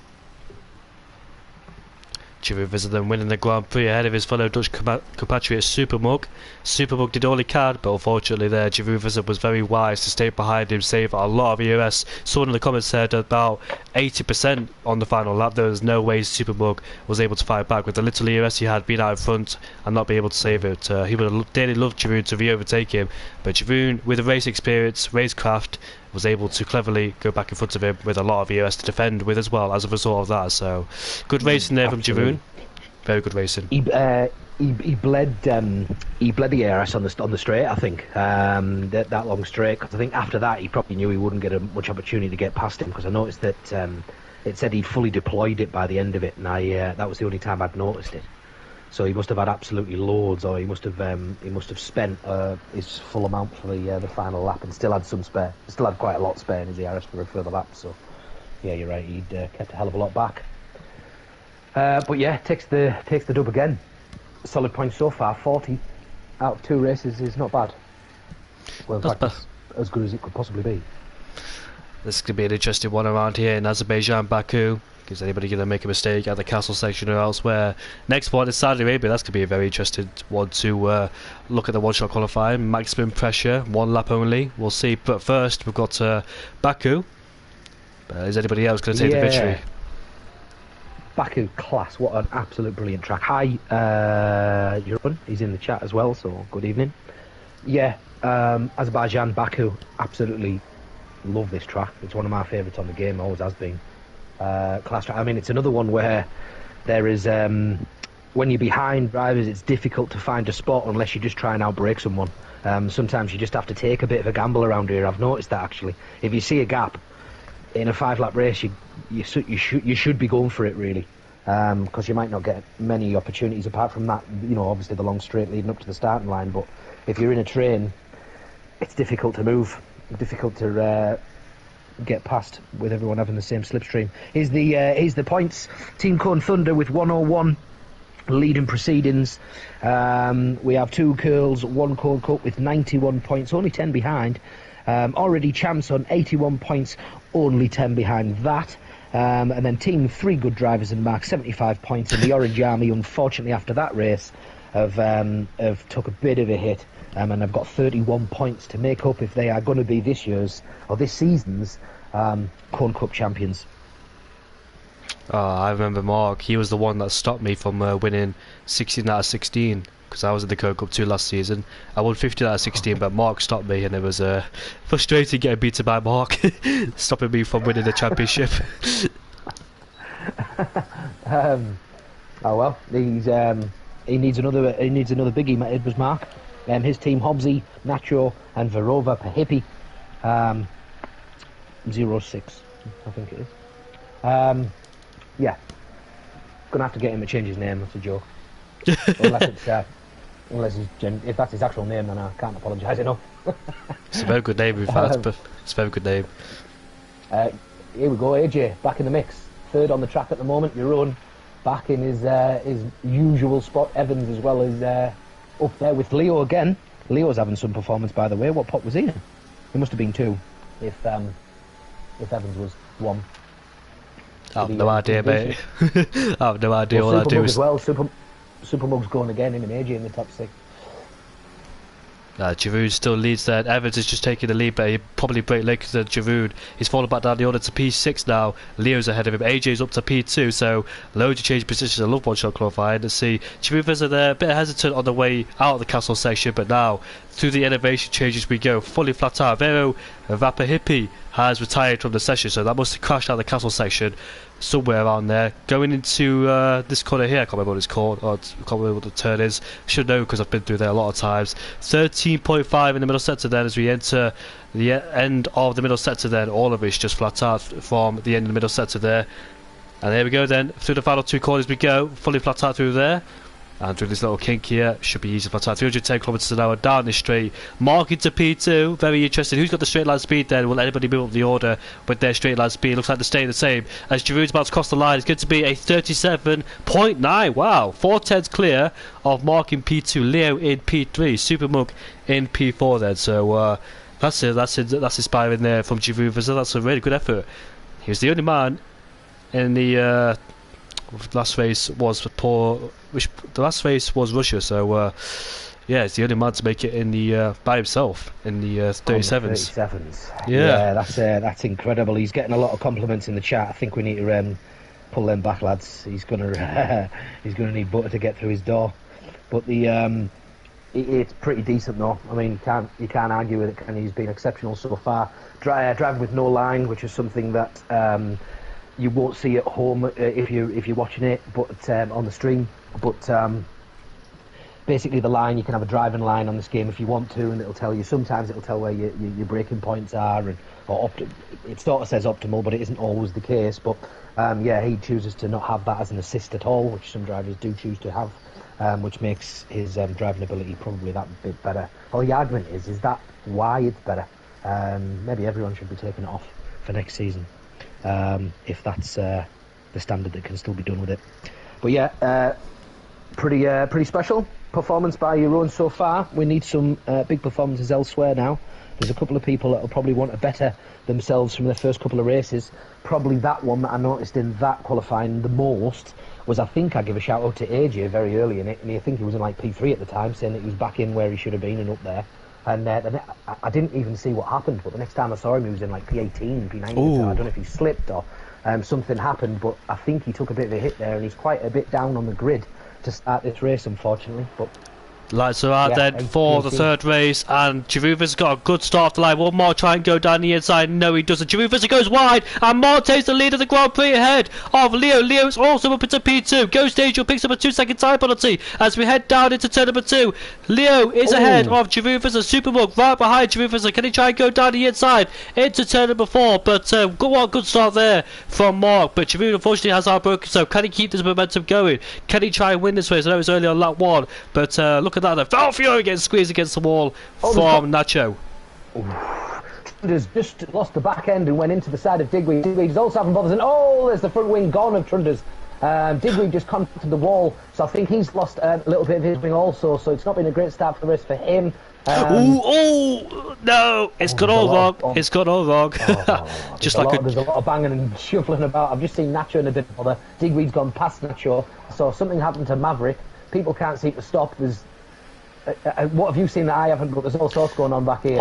Chuvuvas then winning the Grand Prix ahead of his fellow Dutch compatriot Supermug. Supermug did all he could, but unfortunately there Chuvuvas was very wise to stay behind him, save a lot of EOS. Someone in the comments said about 80% on the final lap. There was no way Supermug was able to fight back with the little EOS he had, being out in front and not be able to save it. He would have dearly loved Javoon to re-overtake him, but Javoon, with the race experience, racecraft, was able to cleverly go back in front of him with a lot of EOS to defend with as well as a result of that. So good racing there from Javoon. Very good racing. He bled the ARS on the straight, I think, that long straight, because I think after that he probably knew he wouldn't get much opportunity to get past him, because I noticed that it said he'd fully deployed it by the end of it, and that was the only time I'd noticed it. So he must have had absolutely loads, or he must have spent his full amount for the final lap, and still had some spare. Still had quite a lot spare in his ARS for a further lap. So yeah, you're right. He'd kept a hell of a lot back. But yeah, takes the dub again. Solid points so far. 40 out of 2 races is not bad. Well, as good as it could possibly be. This could be an interesting one around here in Azerbaijan, Baku. Is anybody going to make a mistake at the castle section or elsewhere? Next one is Saudi Arabia. That's going to be a very interesting one to look at the one-shot qualifying. Maximum pressure, 1 lap only. We'll see. But first, we've got Baku. Is anybody else going to take the victory? Baku, class. What an absolute brilliant track. Hi, Jeroen. He's in the chat as well, so good evening. Yeah, Azerbaijan, Baku, absolutely love this track. It's one of my favourites on the game, always has been. Class track. I mean, it's another one where there is, when you're behind drivers, it's difficult to find a spot unless you just try and outbrake someone. Sometimes you just have to take a bit of a gamble around here. I've noticed that, actually. If you see a gap in a 5-lap race, you should be going for it, really, because you might not get many opportunities apart from that. You know, obviously the long straight leading up to the starting line. But if you're in a train, it's difficult to move, difficult to get past with everyone having the same slipstream. Here's the points. Team Cone Thunder with 101 leading proceedings. We have 2 Curls, 1 Cone Cup with 91 points, only 10 behind. Already champs on 81 points, only 10 behind that. And then Team 3 Good Drivers and Mark, 75 points. And the Orange Army, unfortunately, after that race, have took a bit of a hit. And I've got 31 points to make up if they are going to be this year's or this season's Cone Cup champions. I remember Mark. He was the one that stopped me from winning 16 out of 16 because I was in the Cone Cup 2 last season. I won 15 out of 16, but Mark stopped me, and it was frustrating getting beaten by Mark, stopping me from winning the championship. Oh well, he needs another biggie. It was Mark. His team, Hobbsy, Nacho and Verova Pahipi, 06, I think it is. Yeah, gonna have to get him to change his name. That's a joke. If that's his actual name, then I can't apologise enough. It's a very good name, in fact. It's a very good name. Here we go, AJ back in the mix, 3rd on the track at the moment. Jeroen back in his usual spot. Evans as well as up there with Leo again. Leo's having some performance, by the way. What pot was he in? He must have been 2 if Evans was 1. I have no idea, mate. I have no idea. Well, all I do is... Supermug's going again, him and AJ in the top 6. Giroud still leads there. Evans is just taking the lead, but he probably break legs than Giroud. He's fallen back down the order to P6 now. Leo's ahead of him. AJ's up to P2, so loads of change positions. I love one-shot qualifying. Let's see. Giroud is there, a bit hesitant on the way out of the castle section, but now through the elevation changes we go. Fully flat out. Vero Vapahipi has retired from the session, so that must have crashed out the castle section somewhere around there. Going into this corner here, I can't remember what it's called, or I can't remember what the turn is. Should know because I've been through there a lot of times. 13.5 in the middle sector then as we enter the end of the middle sector then. All of it's just flat out from the end of the middle sector there. And there we go then, through the final 2 corners we go, fully flat out through there. And through this little kink here, should be easy flat out. 310 kilometers an hour down this straight. Mark into P2, very interesting. Who's got the straight line speed then? Will anybody move up the order with their straight line speed? Looks like they're staying the same. As Giroud's about to cross the line, it's going to be a 37.9. Wow, 4 tenths clear of Mark in P2, Leo in P3, Supermug in P4 then. So that's inspiring there from Giroud. So that's a really good effort. He was the only man in the last race was the last race was Russia, so yeah, it's the only man to make it in the by himself in the 37s. Yeah, that's incredible. He's getting a lot of compliments in the chat. I think we need to pull them back, lads. He's gonna need butter to get through his door. But it's pretty decent though. I mean, you can't argue with it. And he's been exceptional so far. Driving with no line, which is something that you won't see at home if you're watching it, but on the stream. But basically, the line, you can have a driving line on this game if you want to, and it'll tell you. Sometimes it'll tell where your braking points are, it sort of says optimal, but it isn't always the case. But yeah, he chooses to not have that as an assist at all, which some drivers do choose to have, which makes his driving ability probably that bit better. Well, the argument is that why it's better? Maybe everyone should be taking it off for next season. If that's the standard that can still be done with it. But yeah, pretty special performance by Jeroen so far. We need some big performances elsewhere now. there's a couple of people that will probably want to better themselves from their first couple of races. Probably that one that I noticed in that qualifying the most was, I think I give a shout out to AJ very early in it, and I think he was in like P3 at the time, saying that he was back in where he should have been and up there. And I didn't even see what happened, but the next time I saw him, he was in like P18, P19. So I don't know if he slipped or something happened, but I think he took a bit of a hit there, and he's quite a bit down on the grid to start this race, unfortunately. But lights are out then for the third race, and Giruva's got a good start off the line. One more try and go down the inside. No, he doesn't. Giruva's goes wide, and Mark takes the lead of the Grand Prix ahead of Leo. Leo's also up into P2. Ghost Angel picks up a 2-second time penalty as we head down into turn number 2. Leo is ahead of Giruva's and Supermug right behind Giruva's. Can he try and go down the inside into turn number 4? But good start there from Mark. But Giruva unfortunately has heartbroken. So can he keep this momentum going? Can he try and win this race? I know it's early on lap 1, but look at that. The Fury gets squeezed against the wall from Nacho. Trunder's just lost the back end and went into the side of Digweed. Digweed's also having bothers, and there's the front wing gone of Trunder's. Digweed just contacted the wall, so I think he's lost a little bit of his wing also, so it's not been a great start for the race for him. No, it's gone all wrong. It's gone all wrong. Just like there's a lot of banging and shuffling about. I've just seen Nacho in a bit of bother. Digweed's gone past Nacho, so something happened to Maverick. People can't seem to stop. There's what have you seen that I haven't? But there's all sorts going on back here.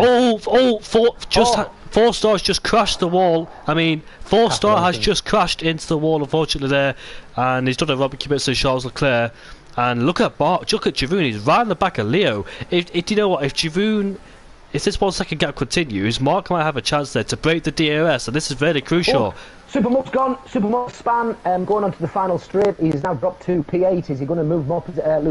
Four Stars just crashed the wall. I mean, Four Star has just crashed into the wall, unfortunately there, and he's done a Robert Kubica to Charles Leclerc. And look at Giroun. He's right in the back of Leo. If you know what, if this 1 second gap continues, Mark might have a chance there to break the DRS, and this is very crucial. Supermug's gone. Supermug span going on to the final straight. He's now dropped to P8. Is he going to lose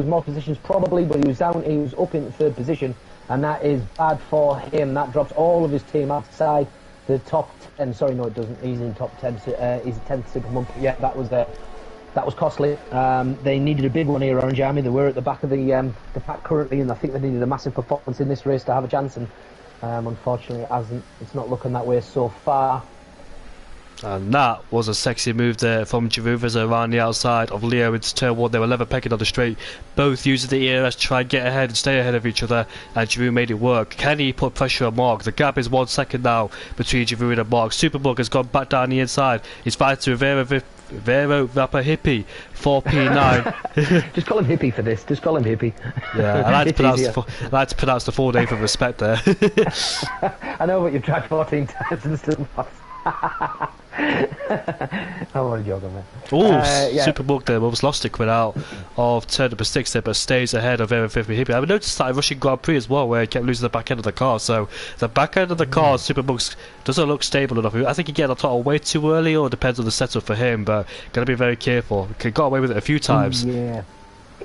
more positions? Probably, but he was up in the 3rd position, and that is bad for him. That drops all of his team outside the top 10. Sorry, no, it doesn't. He's in top 10. He's 10th Supermug. Yeah, that was costly. They needed a big one here, Orange Army. They were at the back of the pack currently, and I think they needed a massive performance in this race to have a chance. And unfortunately, it hasn't. It's not looking that way so far. And that was a sexy move there from Giruva's around the outside of Leo into turn 1. They were level pecking on the straight, both using the ERS to try and get ahead and stay ahead of each other, and Giroud made it work. Can he put pressure on Mark? The gap is 1 second now between Giroud and Mark. Supermug has gone back down the inside. He's fighting to Vero Rapper Hippie for P9. Just call him Hippie for this. Just call him Hippie. Yeah, I like to pronounce the full name for respect there. I know, but you've tried 14 times and still not. I want to joke on that. Supermug there almost lost it quid out of turn number 6 there, but stays ahead of Vero Hippie. I've noticed that in Russian Grand Prix as well, where he kept losing the back end of the car. So the back end of the car, Supermug doesn't look stable enough. I think he get on top way too early, or it depends on the setup for him. But got to be very careful. He got away with it a few times. Yeah.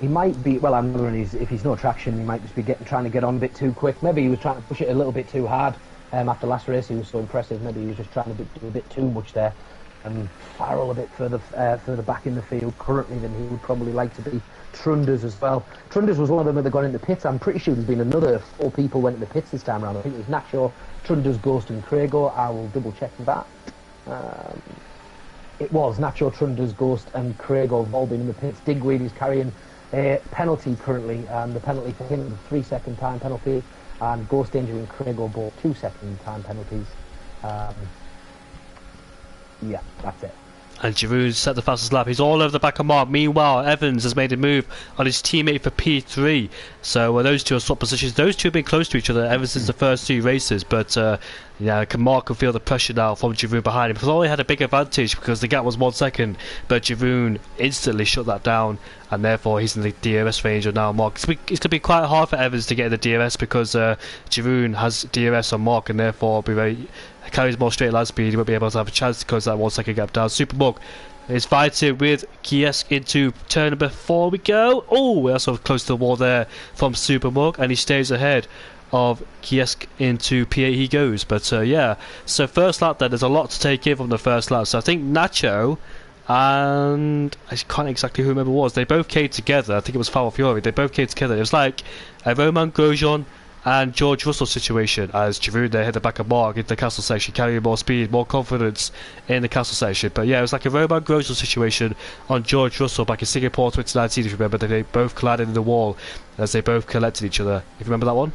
He might be, well, I'm wondering if he's no traction, he might just be trying to get on a bit too quick. Maybe he was trying to push it a little bit too hard. After last race, he was so impressive. Maybe he was just trying to do a bit too much there, and Farrell a bit further back in the field currently than he would probably like to be. Trunders as well. Trunders was one of them that had gone into pits. I'm pretty sure there's been another 4 people went into pits this time around. I think it was Nacho, Trunders, Ghost, and Craigo. I will double check that. It was Nacho, Trunders, Ghost, and Craigo have all been in the pits. Digweed is carrying a penalty currently. The penalty for him is a 3 second time penalty. And Ghost Angel and Craigo both 2 second time penalties. Yeah, that's it. And Giroud set the fastest lap. He's all over the back of Mark. Meanwhile, Evans has made a move on his teammate for P3. So those two are swap positions. Those two have been close to each other ever since the first 2 races. But Mark can feel the pressure now from Giroud behind him. He only had a big advantage because the gap was 1 second. But Giroud instantly shut that down. And therefore he's in the DRS range of now Mark. It's going to be quite hard for Evans to get in the DRS because Giroud has DRS on Mark, and therefore carries more straight line speed. He won't be able to have a chance to close that 1 second gap down. Supermug is fighting with Kiesk into turn number 4. We go. We're also close to the wall there from Supermug, and he stays ahead of Kiesk into P8 he goes. But so first lap then, there's a lot to take in from the first lap. So I think Nacho and I can't exactly remember who it was. They both came together. I think it was Farrell Fiore. They both came together. It was like a Romain Grosjean and George Russell situation, as Giroud there hit the back of Mark into the castle section, carrying more speed, more confidence in the castle section. But yeah, it was like a Romain Grosjean situation on George Russell back in Singapore 2019, if you remember. They both collided in the wall as they both collected each other. If you remember that one?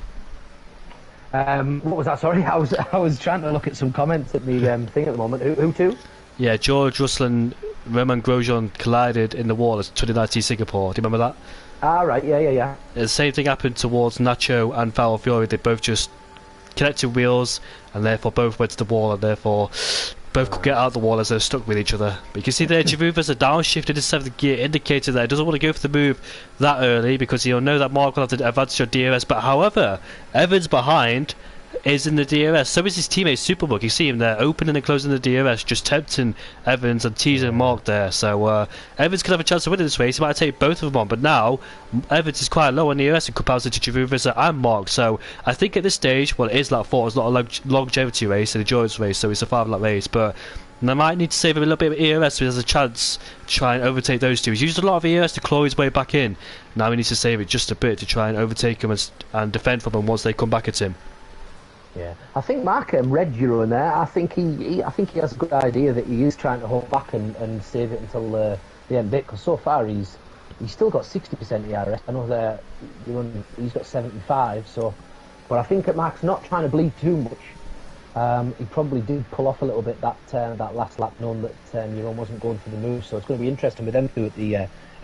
What was that? Sorry, I was trying to look at some comments at the thing at the moment. Who to? Yeah, George Russell and Romain Grosjean collided in the wall at 2019 Singapore. Do you remember that? Ah, right, yeah. The same thing happened towards Nacho and Val Fiore. They both just connected wheels, and therefore both went to the wall, and therefore both could get out the wall as they're stuck with each other. But you can see there, Giroud a downshift into 7th gear, indicated that he doesn't want to go for the move that early because he'll know that Mark will have the advantage of DRS. But however, Evans behind is in the DRS. So is his teammate Superbook. You see him there opening and closing the DRS, just tempting Evans and teasing Mark there. So Evans could have a chance to win in this race. He might take both of them on, but now Evans is quite low on DRS in comparison to Giroud and Mark. So I think at this stage, well, it is lap 4. It's not a longevity race, an endurance race, so it's a 5-lap race. But they might need to save him a little bit of ERS so he has a chance to try and overtake those two. He's used a lot of ERS to claw his way back in. Now he needs to save it just a bit to try and overtake him and defend from them once they come back at him. Yeah, I think Mark read Euro in there. I think he has a good idea that he is trying to hold back and save it until the end bit. Because so far he's still got 60% ERS. I know that he's got 75. So, but I think that Mark's not trying to bleed too much. He probably did pull off a little bit that last lap, knowing that Euro wasn't going for the move. So it's going to be interesting with them two at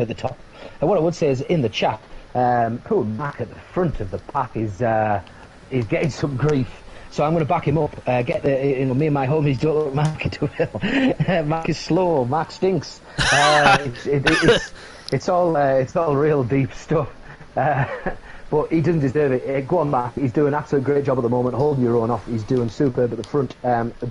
the top. And what I would say is in the chat, poor Mark at the front of the pack is getting some grief. So I'm going to back him up. Me and my homies don't look Mark into it. Mark is slow. Mark stinks. It's all real deep stuff. But he doesn't deserve it. Go on, Mark. He's doing an absolute great job at the moment, holding your own off. He's doing superb at the front.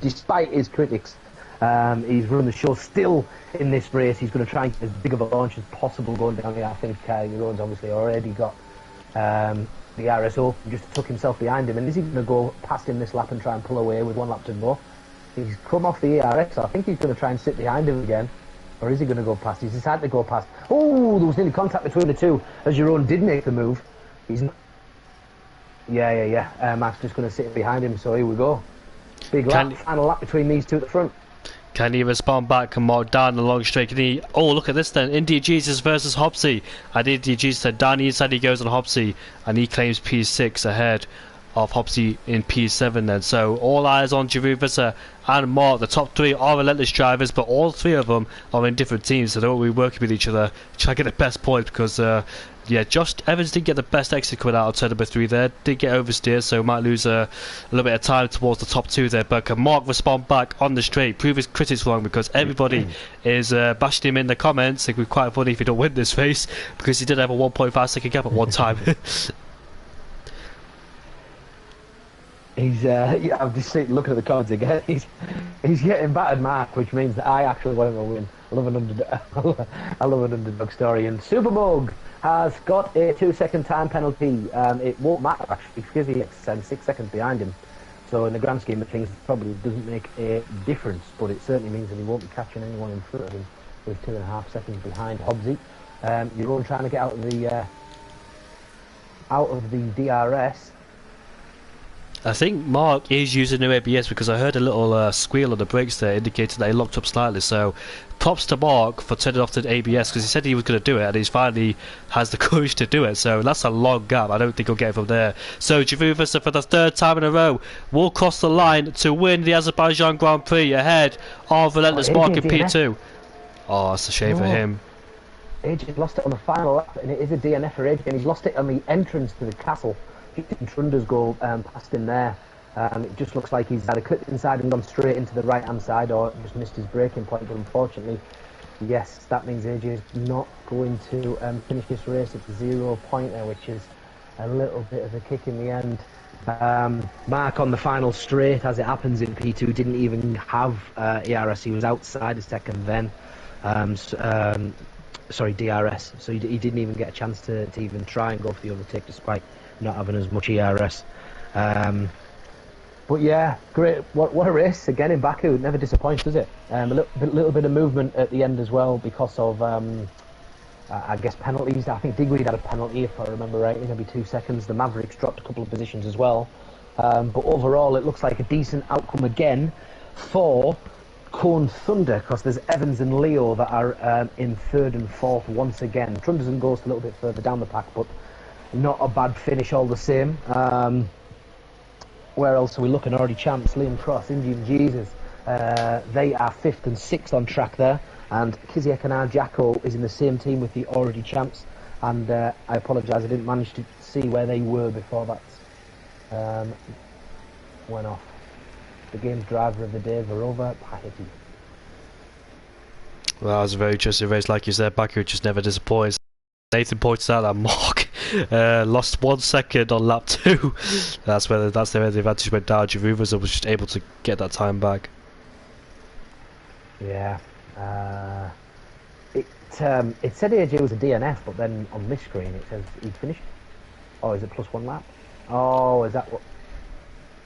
Despite his critics, he's run the show still in this race. He's going to try and get as big of a launch as possible going down here. I think Jeroen's obviously already got the RSO, just took himself behind him. And is he going to go past him this lap and try and pull away with 1 lap to go? He's come off the ERX, so I think he's going to try and sit behind him again. Or is he going to go past? He's decided to go past. Oh, there was nearly contact between the two as Jeroen did make the move. He's not. Yeah. Mark's just going to sit behind him, so here we go. Big lap, final lap between these two at the front. Can he respond back and mark down the long straight? Can he? Oh, look at this then. India Jesus versus Hopsy. And India Jesus said down the inside he goes on Hopsy, and he claims P6 ahead of Hopsy in P7 then. So all eyes on Giroud Visser and Mark. The top 3 are relentless drivers, but all 3 of them are in different teams, so they will be working with each other to try to get the best points because Josh Evans did get the best exit coming out of turn number 3 there. Did get oversteered, so might lose a little bit of time towards the top 2 there. But can Mark respond back on the straight, prove his critics wrong, because everybody is bashing him in the comments. It would be quite funny if he don't win this race, because he did have a 1.5 second gap at one time. I'm just looking at the comments again. He's getting battered, Mark, which means that I actually want him to win. I love an underdog story. And Supermug has got a 2-second time penalty. It won't matter actually because he's 6 seconds behind him. So in the grand scheme of things, it probably doesn't make a difference. But it certainly means that he won't be catching anyone in front of him with 2.5 seconds behind Hobbsy. You're all trying to get out of the DRS. I think Mark is using new ABS because I heard a little squeal on the brakes there indicating that he locked up slightly. So props to Mark for turning off the ABS because he said he was going to do it and he's finally has the courage to do it. So that's a long gap. I don't think he'll get it from there. So Giroud Visser for the 3rd time in a row will cross the line to win the Azerbaijan Grand Prix ahead of relentless Mark in P2. Oh, that's a shame for him. AJ lost it on the final lap and it is a DNF for AJ and he's lost it on the entrance to the castle. Trunders go past him there. It just looks like he's had a clip inside and gone straight into the right hand side or just missed his braking point, but unfortunately yes, that means AJ is not going to finish this race at the 0 pointer, which is a little bit of a kick in the end. Mark on the final straight, as it happens in P2, didn't even have ERS. He was outside a second then. Sorry, DRS. So he didn't even get a chance to even try and go for the overtake despite not having as much ERS. But yeah, great. What a race again in Baku. It never disappoints, does it? A little bit of movement at the end as well because of I guess penalties. I think Digweed had a penalty if I remember right, maybe 2 seconds. The Mavericks dropped a couple of positions as well. But overall it looks like a decent outcome again for Cone Thunder because there's Evans and Leo that are in 3rd and 4th once again. Trunderson goes a little bit further down the pack, but not a bad finish all the same. where else are we looking? Already champs, Liam Cross, Indian Jesus. They are 5th and 6th on track there, and Kiziak and Jacko is in the same team with the already champs. And I apologise, I didn't manage to see where they were before that went off. The game's driver of the day, Varova Pahiti. Well, that was a very interesting race, like you said. Baku just never disappoints. Nathan points out that Mark lost 1 second on lap 2. That's where the advantage went down. Jaruvas was just able to get that time back. Yeah. It said AJ was a DNF, but then on this screen it says he'd finished. Oh, is it +1 lap? Oh, is that what?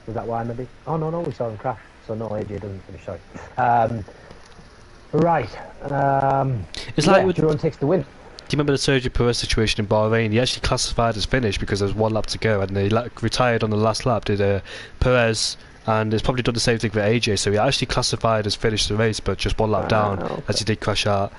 Was that why maybe? Oh no, we saw him crash. So no, AJ doesn't finish. Sorry. Right. It's like with Jerome takes the win. Do you remember the Sergio Perez situation in Bahrain? He actually classified as finished because there was 1 lap to go, and he retired on the last lap. Did Perez, and it's probably done the same thing for AJ. So he actually classified as finished the race, but just 1 lap down, okay. as he did crash out.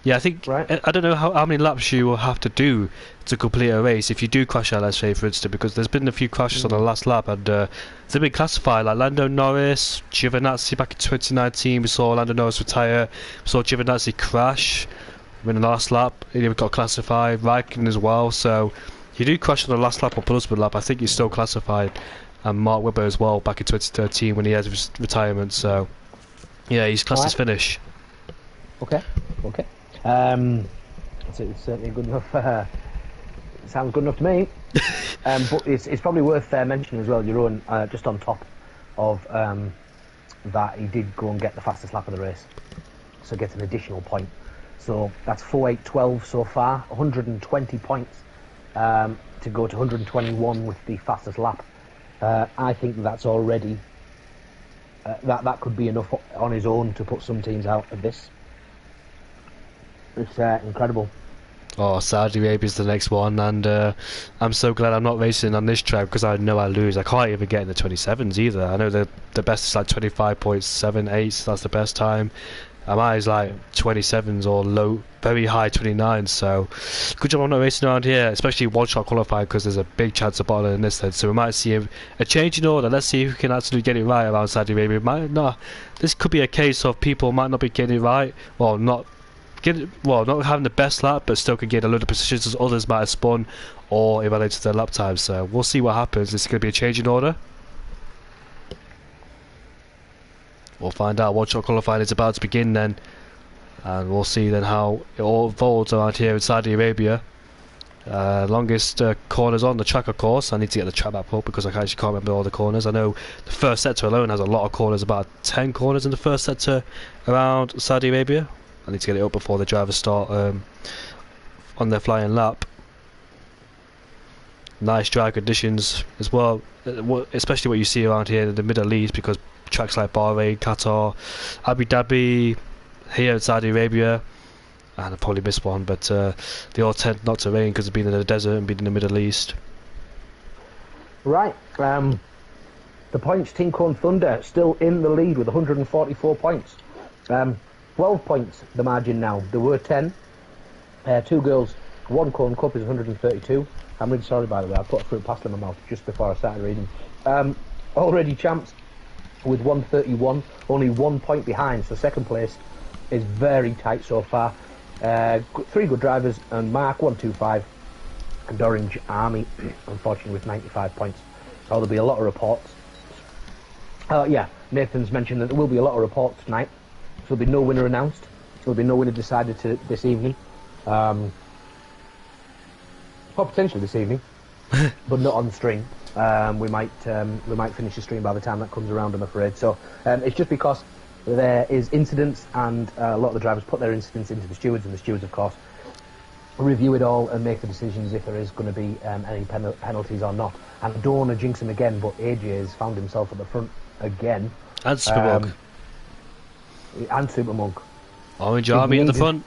Yeah, I think Right. I don't know how many laps you will have to do to complete a race if you do crash out, let's say, for instance, because there's been a few crashes on the last lap, and they've been classified, like Lando Norris, Giovinazzi back in 2019. We saw Lando Norris retire. We saw Giovinazzi crash in the last lap. He got classified. Raikkonen as well. So if you do crash on the last lap or penultimate lap, I think you're still classified. And Mark Webber as well back in 2013 when he had his retirement. So yeah, he's classed as finish. Okay. It's certainly good enough. Sounds good enough to me. But it's probably worth mentioning as well, Jeroen, just on top of that, he did go and get the fastest lap of the race, so gets an additional point. So that's 4.8.12 so far, 120 points to go to 121 with the fastest lap. I think that's already that could be enough on his own to put some teams out of this. It's incredible. Oh, Saudi Arabia's the next one, and I'm so glad I'm not racing on this track because I know I lose. I can't even get in the 27s either. I know the best is like 25.78. That's the best time. Mine is like 27s or low, very high 29s. So good job I'm not racing around here, especially one-shot qualifying, because there's a big chance of bottling in this then. So we might see a change in order. Let's see if we can actually get it right around Saudi Arabia. This could be a case of people might not be getting it right, or not having the best lap, but still can get a load of positions as others might have spun or evaluated their lap time. So we'll see what happens. This is going to be a change in order. We'll find out. One shot qualifying is about to begin then, and we'll see then how it all unfolds around here in Saudi Arabia. Longest corners on the track, of course. I need to get the track map up because I actually can't remember all the corners. I know the first sector alone has a lot of corners, about 10 corners in the first sector around Saudi Arabia. I need to get it up before the drivers start on their flying lap. Nice drag conditions as well, especially what you see around here in the Middle East, because tracks like Bahrain, Qatar, Abu Dhabi, here in Saudi Arabia, and I probably missed one, but they all tend not to rain because they've been in the desert and been in the Middle East. Right, the points, Team Cone Thunder still in the lead with 144 points. 12 points the margin now. There were 10. 2 girls, 1 Cone Cup is 132. I'm really sorry, by the way, I put a fruit pasta in my mouth just before I started reading. Already champs with 131, only 1 point behind, so second place is very tight so far. 3 good drivers, and Mark 125, and Orange Army unfortunately with 95 points. So there'll be a lot of reports. Yeah, Nathan's mentioned that there will be a lot of reports tonight. So there'll be no winner announced. There'll be no winner decided this evening. Or potentially this evening, but not on stream. We might finish the stream by the time that comes around, I'm afraid. So it's just because there is incidents, and a lot of the drivers put their incidents into the stewards, and the stewards, of course, review it all and make the decisions if there is going to be any penalties or not. And I don't want to jinx him again, but AJ has found himself at the front again. And Supermonk. And Supermonk. Orange Army at the front.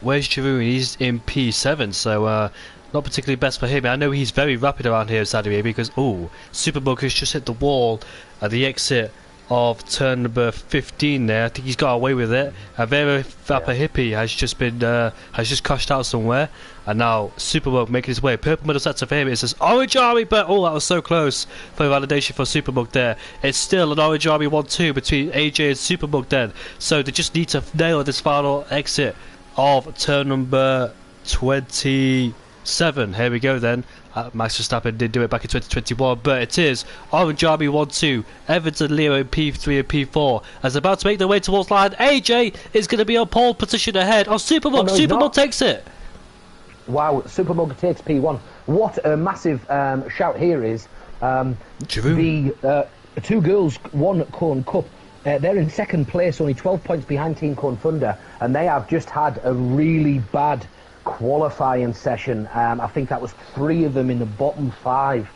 Where's Giroud? He's in P7, so not particularly best for him. I know he's very rapid around here in Saudi Arabia because, Supermonk has just hit the wall at the exit of turn number 15 there. I think he's got away with it. Avera Vapor Hippie has just crashed out somewhere, and now Supermug making his way. Purple medal set to him. It says Orange Army, but oh, that was so close for validation for Supermug there. It's still an Orange Army 1-2 between AJ and Supermug then. So they just need to nail this final exit of turn number 27. Here we go then. Max Verstappen did do it back in 2021, but it is Orange Army 1-2, Evans and Leo in P3 and P4, as about to make their way towards line. AJ is going to be on pole position ahead of Supermug. No, Supermug takes it. Wow, Supermug takes P1. What a massive shout here is. The two girls won Cone Cup. They're in second place, only 12 points behind Team Cone Thunder, and they have just had a really bad qualifying session. I think that was 3 of them in the bottom 5.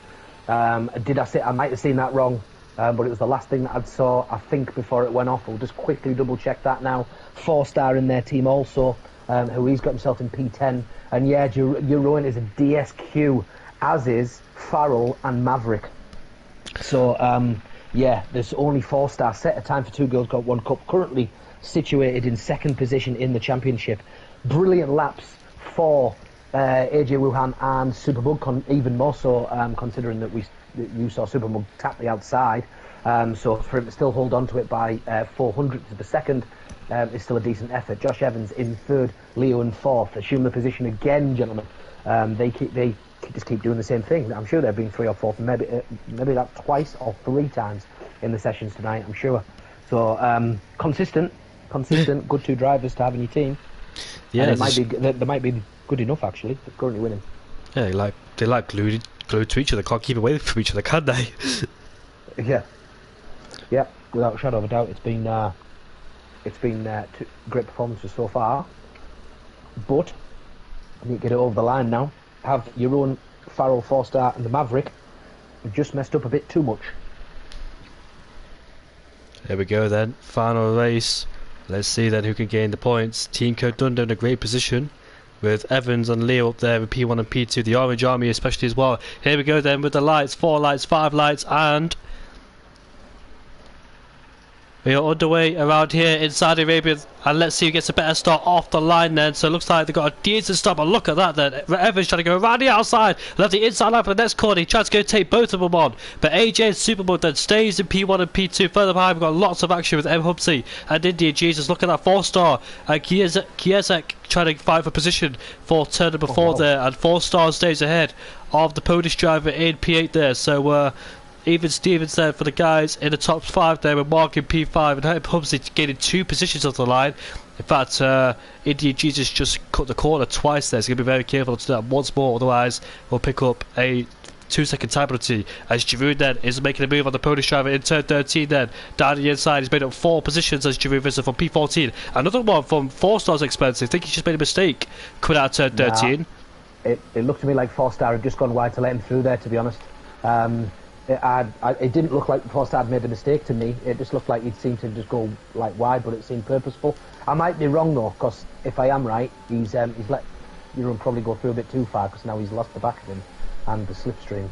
Did I say? I might have seen that wrong, but it was the last thing that I saw, I think, before it went off. I'll just quickly double check that now. 4-star in their team also, who he's got himself in P10, and yeah, Jeroen is a DSQ, as is Farrell and Maverick. So yeah, there's only 4-star. Set a time for 2 girls, got 1 cup, currently situated in second position in the championship. Brilliant laps for AJ Wuhan and Supermug, even more so considering that you saw Supermug tap the outside. So for him to still hold on to it by 400ths of a second is still a decent effort. Josh Evans in 3rd, Leo in 4th. Assume the position again, gentlemen. They just keep doing the same thing. I'm sure they've been 3 or 4, maybe that twice or 3 times in the sessions tonight, I'm sure. So consistent, good 2 drivers to have in your team. Yeah, they might be good enough actually. They're currently winning. Yeah, they like glued to each other. Can't keep away from each other, can they? yeah, without a shadow of a doubt, it's been 2 great performances so far. But I need to get it over the line now. Have your own Farrell 4-star and the Maverick have just messed up a bit too much. There we go then. Final race. Let's see then who can gain the points. Team Code Thunder in a great position, with Evans and Leo up there with P1 and P2. The Orange Army especially as well. Here we go then with the lights. 4 lights, 5 lights, and we are underway around here in Saudi Arabia, and let's see who gets a better start off the line then. So it looks like they've got a decent start, but look at that then. Evans trying to go around the outside, left the inside line for the next corner. He tries to go take both of them on, but AJ and Supermug then stays in P1 and P2. Further behind, we've got lots of action with M. Hubsy and Indian Jesus. Look at that 4-star. Kiesek trying to fight for position for turn number 4 there, and 4-star stays ahead of the Polish driver in P8 there. So even Stevens there for the guys in the top 5 there, with Mark in P5 and Hubsy gaining 2 positions off the line. In fact, Indian Jesus just cut the corner twice there, so he's going to be very careful to do that once more, otherwise we'll pick up a 2-second time penalty, as Giroud then is making a move on the Polish driver in turn 13 then. Down the inside, he's made up 4 positions as Giroud visits from P14. Another one from 4-star's expensive. I think he's just made a mistake coming out of turn 13. It looked to me like 4-star had just gone wide to let him through there, to be honest. It didn't look like 4-star had made a mistake to me. It just looked like he'd seemed to just go like wide, but it seemed purposeful. I might be wrong though, because if I am right, he's let Jeroen probably go through a bit too far, because now he's lost the back of him and the slipstream.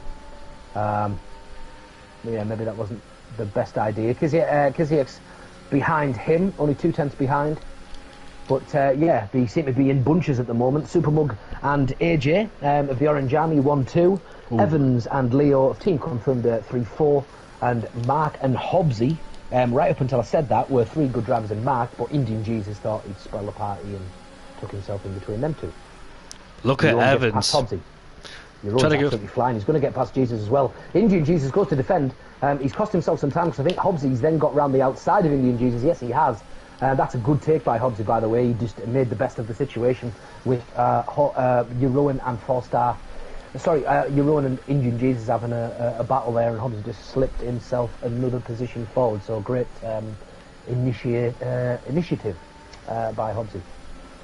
Yeah, maybe that wasn't the best idea. Kiziak's behind him, only 2/10 behind. But yeah, they seem to be in bunches at the moment. Supermug and AJ of the Orange Army 1-2. Evans and Leo of Team Cone Thunder 3-4. And Mark and Hobbsy, right up until I said that, were 3 good drivers in Mark, but Indian Jesus thought he'd spoil the party and took himself in between them 2. Look at Evans. Past Hobbsy. Jeroen's absolutely flying. He's going to get past Jesus as well. Indian Jesus goes to defend. He's cost himself some time, because I think Hobbsy's then got round the outside of Indian Jesus. Yes, he has. That's a good take by Hobbsy, by the way. He just made the best of the situation with Jeroen and 4-star. Sorry, Jeroen and Indian Jesus having a battle there, and Hobbsy just slipped himself another position forward. So great initiative by Hobbsy.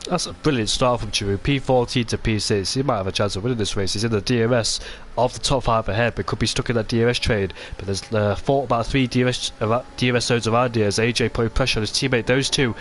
That's a brilliant start from Giroud. P14 to P6. He might have a chance of winning this race. He's in the DRS of the top 5 ahead, but could be stuck in that DRS trade. But there's about 3 DRS zones around here as AJ putting pressure on his teammate. Those 2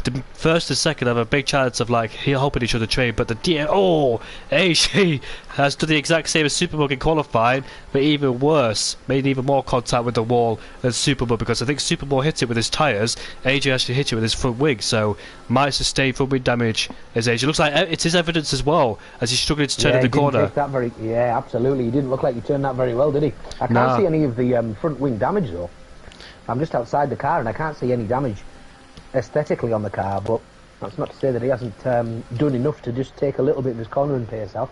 the first and second have a big chance of like helping each other train, but AJ has done the exact same as Superbug in qualifying, but even worse, made even more contact with the wall than Superbug, because I think Superbug hit it with his tyres, AJ actually hit it with his front wing, so might sustain front wing damage as AJ. Looks like it's his evidence as well, as he's struggling to turn in the corner. Yeah, absolutely. He didn't look like he turned that very well, did he? I can't see any of the front wing damage though. I'm just outside the car and I can't see any damage aesthetically on the car, but that's not to say that he hasn't done enough to just take a little bit of his cornering pace out.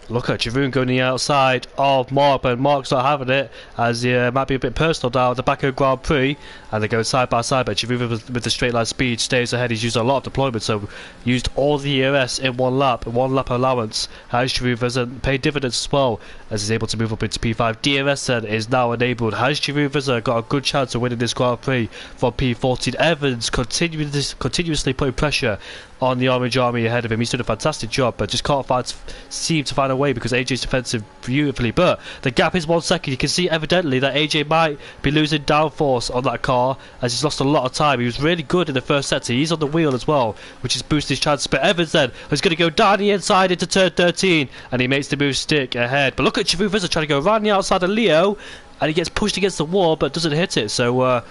Look at Jeroen going the outside of Mark, but Mark's not having it, as he might be a bit personal down at the back of Grand Prix, and they go side by side, but Jeroen with the straight line speed stays ahead. He's used a lot of deployment, so used all the ERS in one lap allowance. Has Jeroen hasn't paid dividends as well, as he's able to move up into P5. DRS then is now enabled. Has Jeroen got a good chance of winning this Grand Prix from P14? Evans continuously putting pressure on the Orange Army ahead of him. He's doing a fantastic job, but just can't seem to find a way, because AJ's defensive beautifully. But the gap is 1 second. You can see evidently that AJ might be losing downforce on that car, as he's lost a lot of time. He was really good in the first sector. He's on the wheel as well, which has boosted his chances. But Evans then is going to go down the inside into turn 13, and he makes the move stick ahead. But look at Jeroen trying to go around the outside of Leo, and he gets pushed against the wall but doesn't hit it. So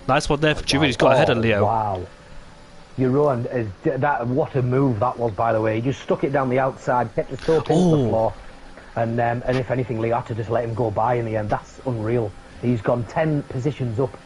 nice one there for Jeroen. He's got ahead of Leo. Wow. Jeroen, what a move that was, by the way. He just stuck it down the outside, kept his toe pinned to the floor, and if anything, Leo had to just let him go by in the end. That's unreal. He's gone 10 positions up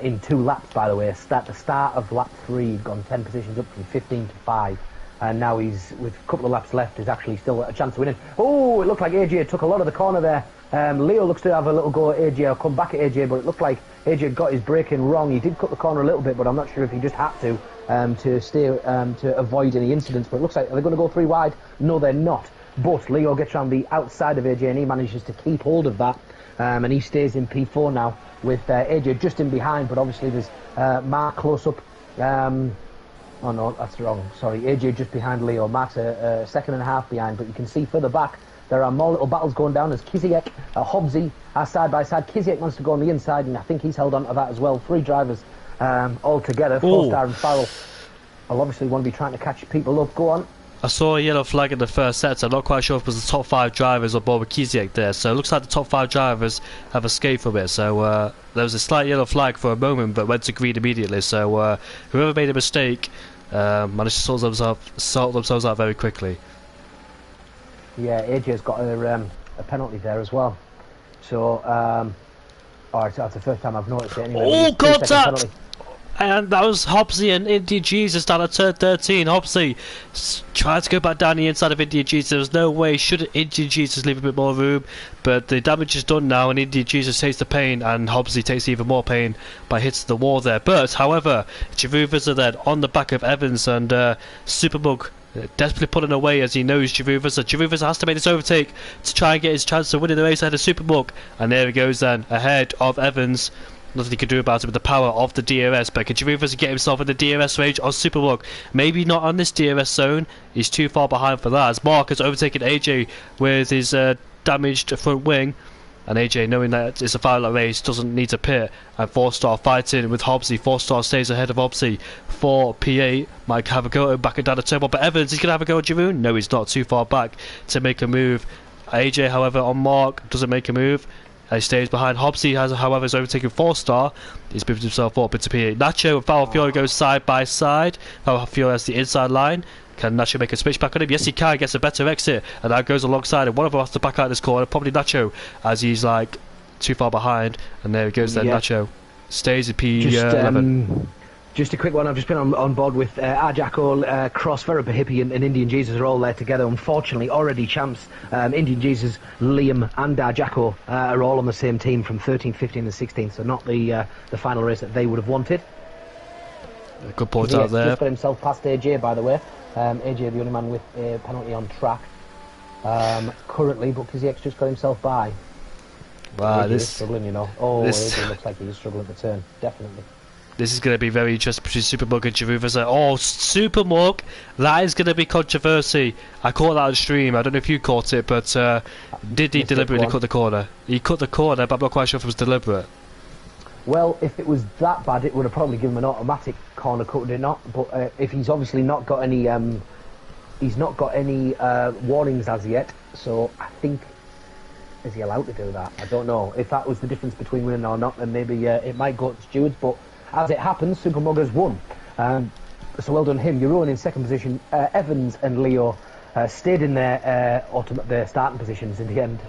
in 2 laps, by the way. At the start of lap 3, he's gone 10 positions up from 15 to 5, and now he's, with a couple of laps left, is actually still a chance of winning. Oh, it looked like AJ took a lot of the corner there. Leo looks to have a little go at AJ. I'll come back at AJ, but it looked like AJ got his braking wrong. He did cut the corner a little bit, but I'm not sure if he just had to avoid any incidents. But it looks like, are they going to go 3 wide? No, they're not. But Leo gets around the outside of AJ and he manages to keep hold of that, and he stays in P4 now with AJ just in behind. But obviously there's Mark close up. Oh no, that's wrong. Sorry, AJ just behind Leo. Mark's a second and a half behind, but you can see further back there are more little battles going down as Kiziek, Hobbsy are side by side. Kiziek wants to go on the inside, and I think he's held on to that as well. 3 drivers all together. 4-star and Farrell will obviously want to be trying to catch people up. Go on. I saw a yellow flag in the first set. I'm not quite sure if it was the top 5 drivers or board with Kiziek there. So it looks like the top 5 drivers have escaped from it. So there was a slight yellow flag for a moment, but went to green immediately. So whoever made a mistake managed to sort themselves out very quickly. Yeah, AJ's got a penalty there as well. So, that's the first time I've noticed it anyway. Oh, contact! And that was Hobbsy and Indian Jesus down at turn 13. Hobbsy tried to go back down the inside of Indian Jesus. There was no way. Should Indian Jesus leave a bit more room? But the damage is done now, and Indian Jesus takes the pain, and Hobbsy takes even more pain by hitting the wall there. But, however, Jeroen then on the back of Evans, and Superbug desperately pulling away as he knows Jeroen has to make this overtake to try and get his chance of winning the race ahead of Superbug. And there he goes then, ahead of Evans. Nothing he can do about it with the power of the DRS, but can Jeroen get himself in the DRS range on Superbug? Maybe not on this DRS zone. He's too far behind for that, as Mark has overtaken AJ with his damaged front wing. And AJ, knowing that it's a final race, doesn't need to pit. And 4-star fighting with Hobbsy. 4-star stays ahead of Hobbsy for P8. Might have a go back and down the turbo. But Evans, he's going to have a go at Jeroen? No, he's not. Too far back to make a move. AJ, however, on Mark, doesn't make a move. He stays behind. Hobbsy has, however, is overtaken 4-star. He's moved himself up into P8. Nacho and Valfiore go side by side. Valfiore has the inside line. Can Nacho make a switch back on him? Yes, he can. Gets a better exit, and that goes alongside him. One of them has to back out this corner. Probably Nacho, as he's like too far behind. And there he goes. Then Nacho stays at P11. Just a quick one. I've just been on board with Arjako, Cross, Verba Hippie, and Indian Jesus are all there together. Unfortunately, already champs Indian Jesus, Liam, and Arjako are all on the same team from 13th, 15th, and 16th. So not the final race that they would have wanted. Good point out there. Just got himself past AJ, by the way. AJ, the only man with a penalty on track currently, but Kiziek's just got himself by. Wow, AJ is struggling, you know. Oh, AJ looks like he's struggling at the turn, definitely. This is going to be very interesting between Supermug and Jeroen. Oh, Supermug, that is going to be controversy. I caught that on stream. I don't know if you caught it, but did he deliberately cut the corner? He cut the corner, but I'm not quite sure if it was deliberate. Well, if it was that bad, it would have probably given him an automatic corner cut, would it not? But if he's obviously not got any, warnings as yet. So I think, is he allowed to do that? I don't know. If that was the difference between winning or not, then maybe it might go to stewards. But as it happens, Supermug has won. So well done him. Jeroen in second position. Evans and Leo stayed in their starting positions in the end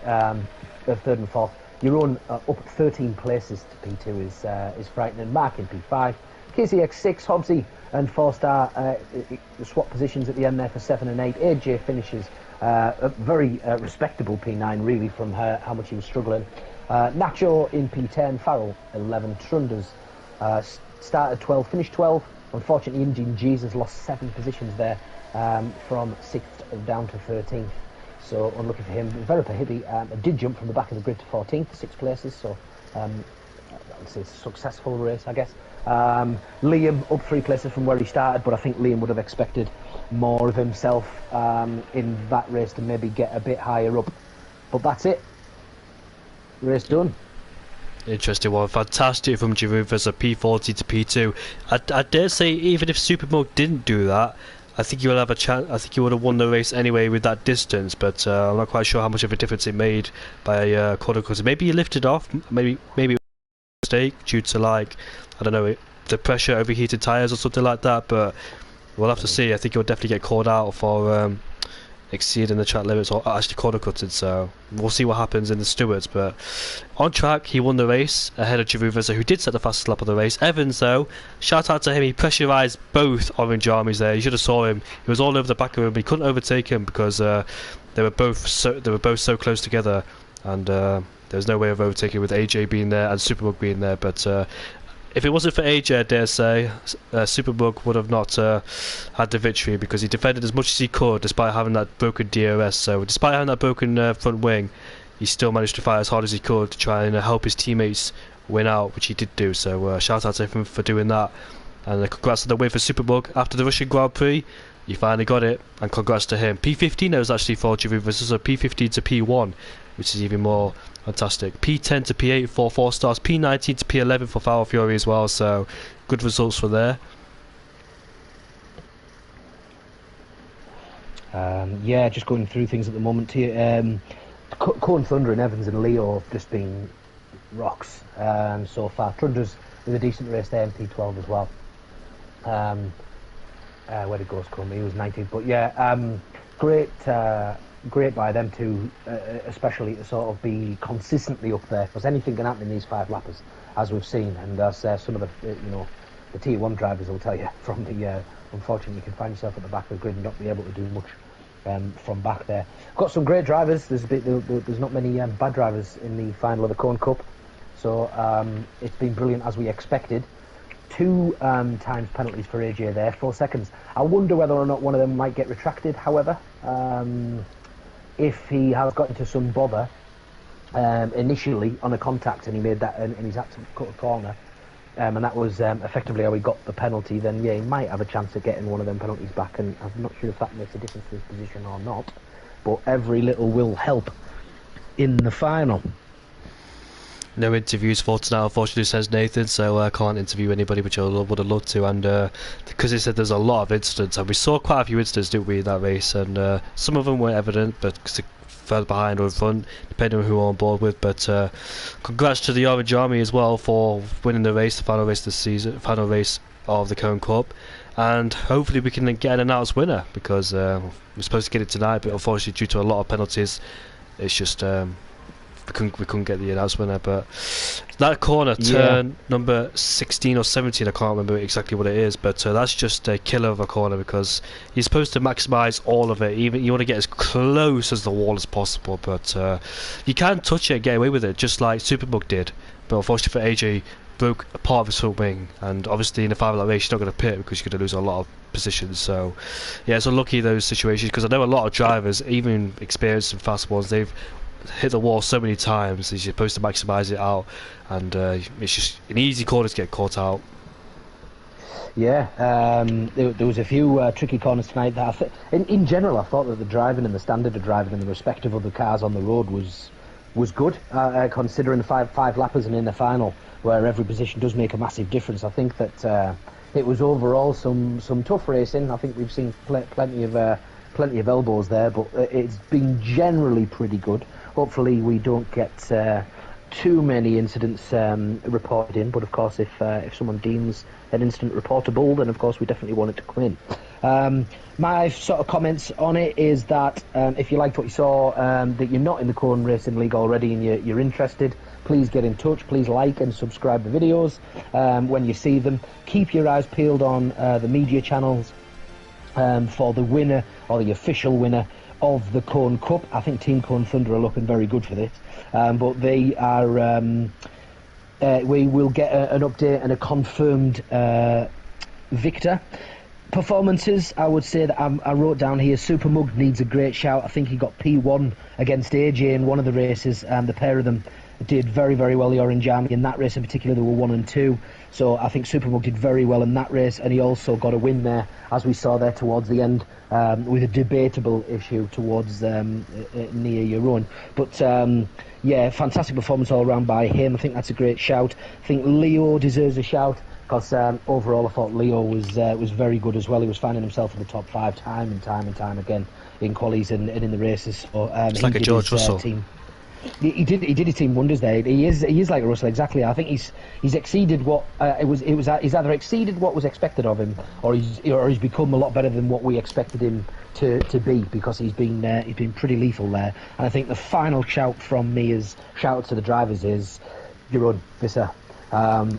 of third and fourth. Jeroen up 13 places to P2 is frightening. Mark in P5. KCX6, Hobbsy and 4-star swap positions at the end there for 7 and 8. AJ finishes a very respectable P9 really from how much he was struggling. Nacho in P10, Farrell 11, Trunders started 12, finished 12. Unfortunately, Indian Jesus lost 7 positions there from 6th down to 13th. So unlucky for him. Veripa Hibby did jump from the back of the grid to 14th, 6 places. So I would say successful race, I guess. Liam up 3 places from where he started, but I think Liam would have expected more of himself in that race to maybe get a bit higher up. But that's it. Race done. Interesting one. Fantastic from Jeroen as a P40 to P2. I dare say, even if Supermug didn't do that, I think you will have a chance. I think you would have won the race anyway with that distance. But I'm not quite sure how much of a difference it made by quarter cutter. Maybe you lifted off. Maybe it was a mistake due to, like, I don't know, the pressure, overheated tyres or something like that. But we'll have to see. I think he'll definitely get called out for exceeding the track limits or actually corner cutting, so we'll see what happens in the stewards. But on track, he won the race ahead of Jeroen, who did set the fastest lap of the race. Evans, though, shout out to him, he pressurised both Orange Armies there. You should have saw him. He was all over the back of him. He couldn't overtake him because they were both so close together, and there was no way of overtaking with AJ being there and Supermug being there. But if it wasn't for AJ, I dare say, Supermug would have not had the victory, because he defended as much as he could despite having that broken DRS. So despite having that broken front wing, he still managed to fight as hard as he could to try and help his teammates win out, which he did do. So shout out to him for doing that. And congrats on the win for Supermug after the Russian Grand Prix. He finally got it, and congrats to him. P15 was actually for Jeroen, so P15 to P1, which is even more fantastic. P10 to P8 for 4 stars, P19 to P11 for Foul Fury as well, so good results for there. Yeah, just going through things at the moment here. Cone Thunder and Evans and Leo have just been rocks so far. Thunder's with a decent race there in P12 as well. Where did Ghost come? He was 19th, but yeah, great by them two, especially to sort of be consistently up there, because anything can happen in these 5 lappers, as we've seen, and as some of the the Tier 1 drivers will tell you from the unfortunately you can find yourself at the back of the grid and not be able to do much from back there. Got some great drivers. There's not many bad drivers in the final of the Cone Cup, so it's been brilliant as we expected. 2 times penalties for AJ there, 4 seconds. I wonder whether or not one of them might get retracted, however, if he has got into some bother initially on a contact and he made that and he's had to cut a corner, and that was effectively how he got the penalty, then yeah, he might have a chance of getting one of them penalties back, and I'm not sure if that makes a difference to his position or not, but every little will help in the final. No interviews for tonight, unfortunately, says Nathan, so I can't interview anybody, which I would have loved to. And because he said there's a lot of incidents, and we saw quite a few incidents, didn't we, in that race, and some of them weren't evident, but further behind or in front, depending on who we're on board with. But congrats to the Orange Army as well for winning the race, the final race of the season, final race of the Cone Cup, and hopefully we can get an announced winner, because we're supposed to get it tonight, but unfortunately due to a lot of penalties, it's just we couldn't get the announced winner. But that corner, turn number 16 or 17, I can't remember exactly what it is, but that's just a killer of a corner, because you're supposed to maximise all of it. Even you want to get as close as the wall as possible, but you can touch it and get away with it, just like Supermug did. But unfortunately for AJ, broke a part of his front wing, and obviously in a 5-lap race you're not going to pit because you're going to lose a lot of positions. So yeah, it's unlucky those situations, because I know a lot of drivers, even experienced and fast ones, they've hit the wall so many times. You're supposed to maximise it out, and it's just an easy corner to get caught out. Yeah, there was a few tricky corners tonight that in general I thought that the driving and the standard of driving and the respect of other cars on the road was was good, considering five lappers and in the final, where every position does make a massive difference. I think that it was overall some tough racing. I think we've seen plenty of elbows there, but it's been generally pretty good. Hopefully we don't get too many incidents reported in, but of course if someone deems an incident reportable, then of course we definitely want it to come in. My sort of comments on it is that if you liked what you saw, that you're not in the Cone Racing League already and you're interested, please get in touch. Please like and subscribe the videos when you see them. Keep your eyes peeled on the media channels for the winner, or the official winner of the Cone Cup. I think Team Cone Thunder are looking very good for this, but they are. We will get an update and a confirmed victor. Performances, I would say that I wrote down here, Super Mug needs a great shout. I think he got P1 against AJ in one of the races, and the pair of them did very, very well, the Orange Army. In that race in particular, they were 1 and 2. So I think Super Mug did very well in that race, and he also got a win there, as we saw there towards the end, with a debatable issue towards near your own. But yeah, fantastic performance all around by him. I think that's a great shout. I think Leo deserves a shout, because overall I thought Leo was very good as well. He was finding himself in the top 5 time and time again in qualies and in the races. So, it's like a George Russell. Team. He did his team wonders there. He is like a Russell, exactly. I think he's exceeded what he's either exceeded what was expected of him, or he's become a lot better than what we expected him to be, because he's been pretty lethal there. And I think the final shout from me is shout out to the drivers is Jeroen Visser.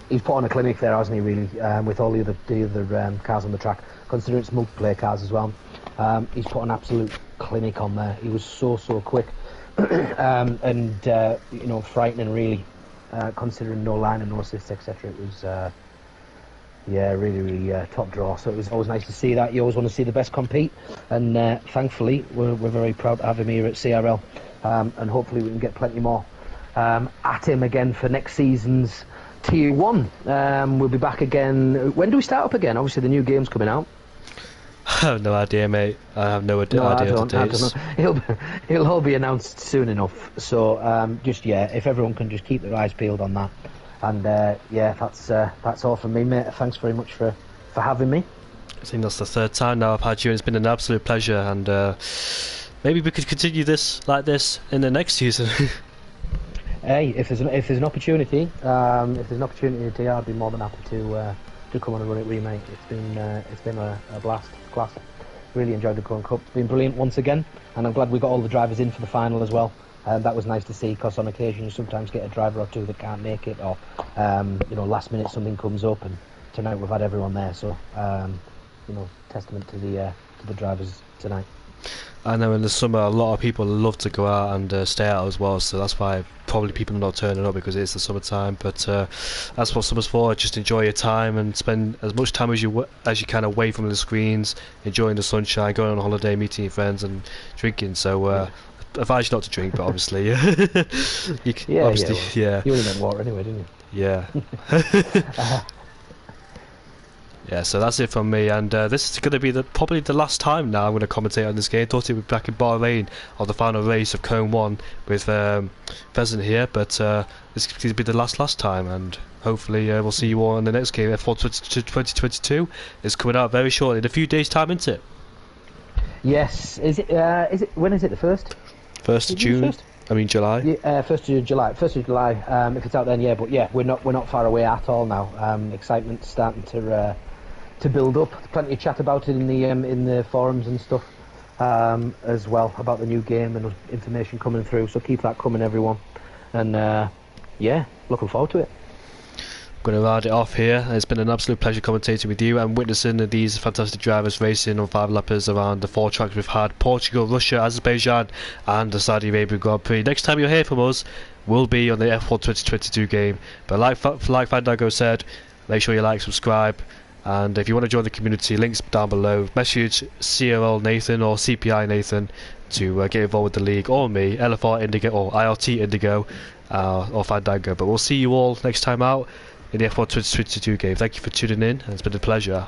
He's put on a clinic there, hasn't he, really, with all the other cars on the track, considering it's multiplayer cars as well. He's put an absolute clinic on there. He was so quick. And you know, frightening really, considering no line and no assists, etc. It was yeah, really top draw. So it was always nice to see that. You always want to see the best compete, and thankfully we're very proud to have him here at CRL, and hopefully we can get plenty more at him again for next season's Tier 1. We'll be back again. When do we start up again? Obviously the new game's coming out. I have no idea, mate. I have no idea. I don't know. It'll all be announced soon enough. So just if everyone can just keep their eyes peeled on that. And yeah, that's all from me, mate. Thanks very much for having me. I think that's the 3rd time now I've had you, and it's been an absolute pleasure. And maybe we could continue this like this in the next season. Hey, if there's an opportunity, I'd be more than happy to come on and run it with you, mate. It's been a blast, class. Really enjoyed the Cone Cup. It's been brilliant once again, and I'm glad we got all the drivers in for the final as well. That was nice to see, because on occasion you sometimes get a driver or two that can't make it, or you know, last minute something comes up, and tonight we've had everyone there. So you know, testament to the drivers tonight. I know in the summer a lot of people love to go out and stay out as well, so that's why probably people are not turning up, because it's the summertime. But that's what summer's for. Just enjoy your time and spend as much time as you can away from the screens, enjoying the sunshine, going on holiday, meeting your friends and drinking. So I advise you not to drink, but obviously you can, yeah. You only meant water anyway, didn't you? Yeah. Yeah, so that's it from me, and this is going to be probably the last time now I'm going to commentate on this game. Thought it would be back in Bahrain on the final race of Cone 1 with Pheasant here, but this is going to be the last time, and hopefully we'll see you all in the next game. F1 2022 is coming out very shortly, in a few days' time, isn't it? Yes. Is it? When is it? The 1st? 1st of June. I mean July. Yeah, 1st of July. 1st of July. If it's out then, yeah. But yeah, we're not far away at all now. Excitement's starting to build up. Plenty of chat about it in the forums and stuff as well, about the new game and information coming through. So keep that coming, everyone. And yeah, looking forward to it. I'm going to round it off here. It's been an absolute pleasure commentating with you and witnessing these fantastic drivers racing on 5 lappers around the 4 tracks we've had: Portugal, Russia, Azerbaijan and the Saudi Arabia Grand Prix. Next time you'll hear from us will be on the F1 2022 game. But like Fandango said, make sure you like, subscribe, and if you want to join the community, links down below. Message CRL Nathan or CPI Nathan to get involved with the league, or me, LFR Indigo or IRT Indigo or Fandango. But we'll see you all next time out in the F1 2022 game. Thank you for tuning in, and it's been a pleasure.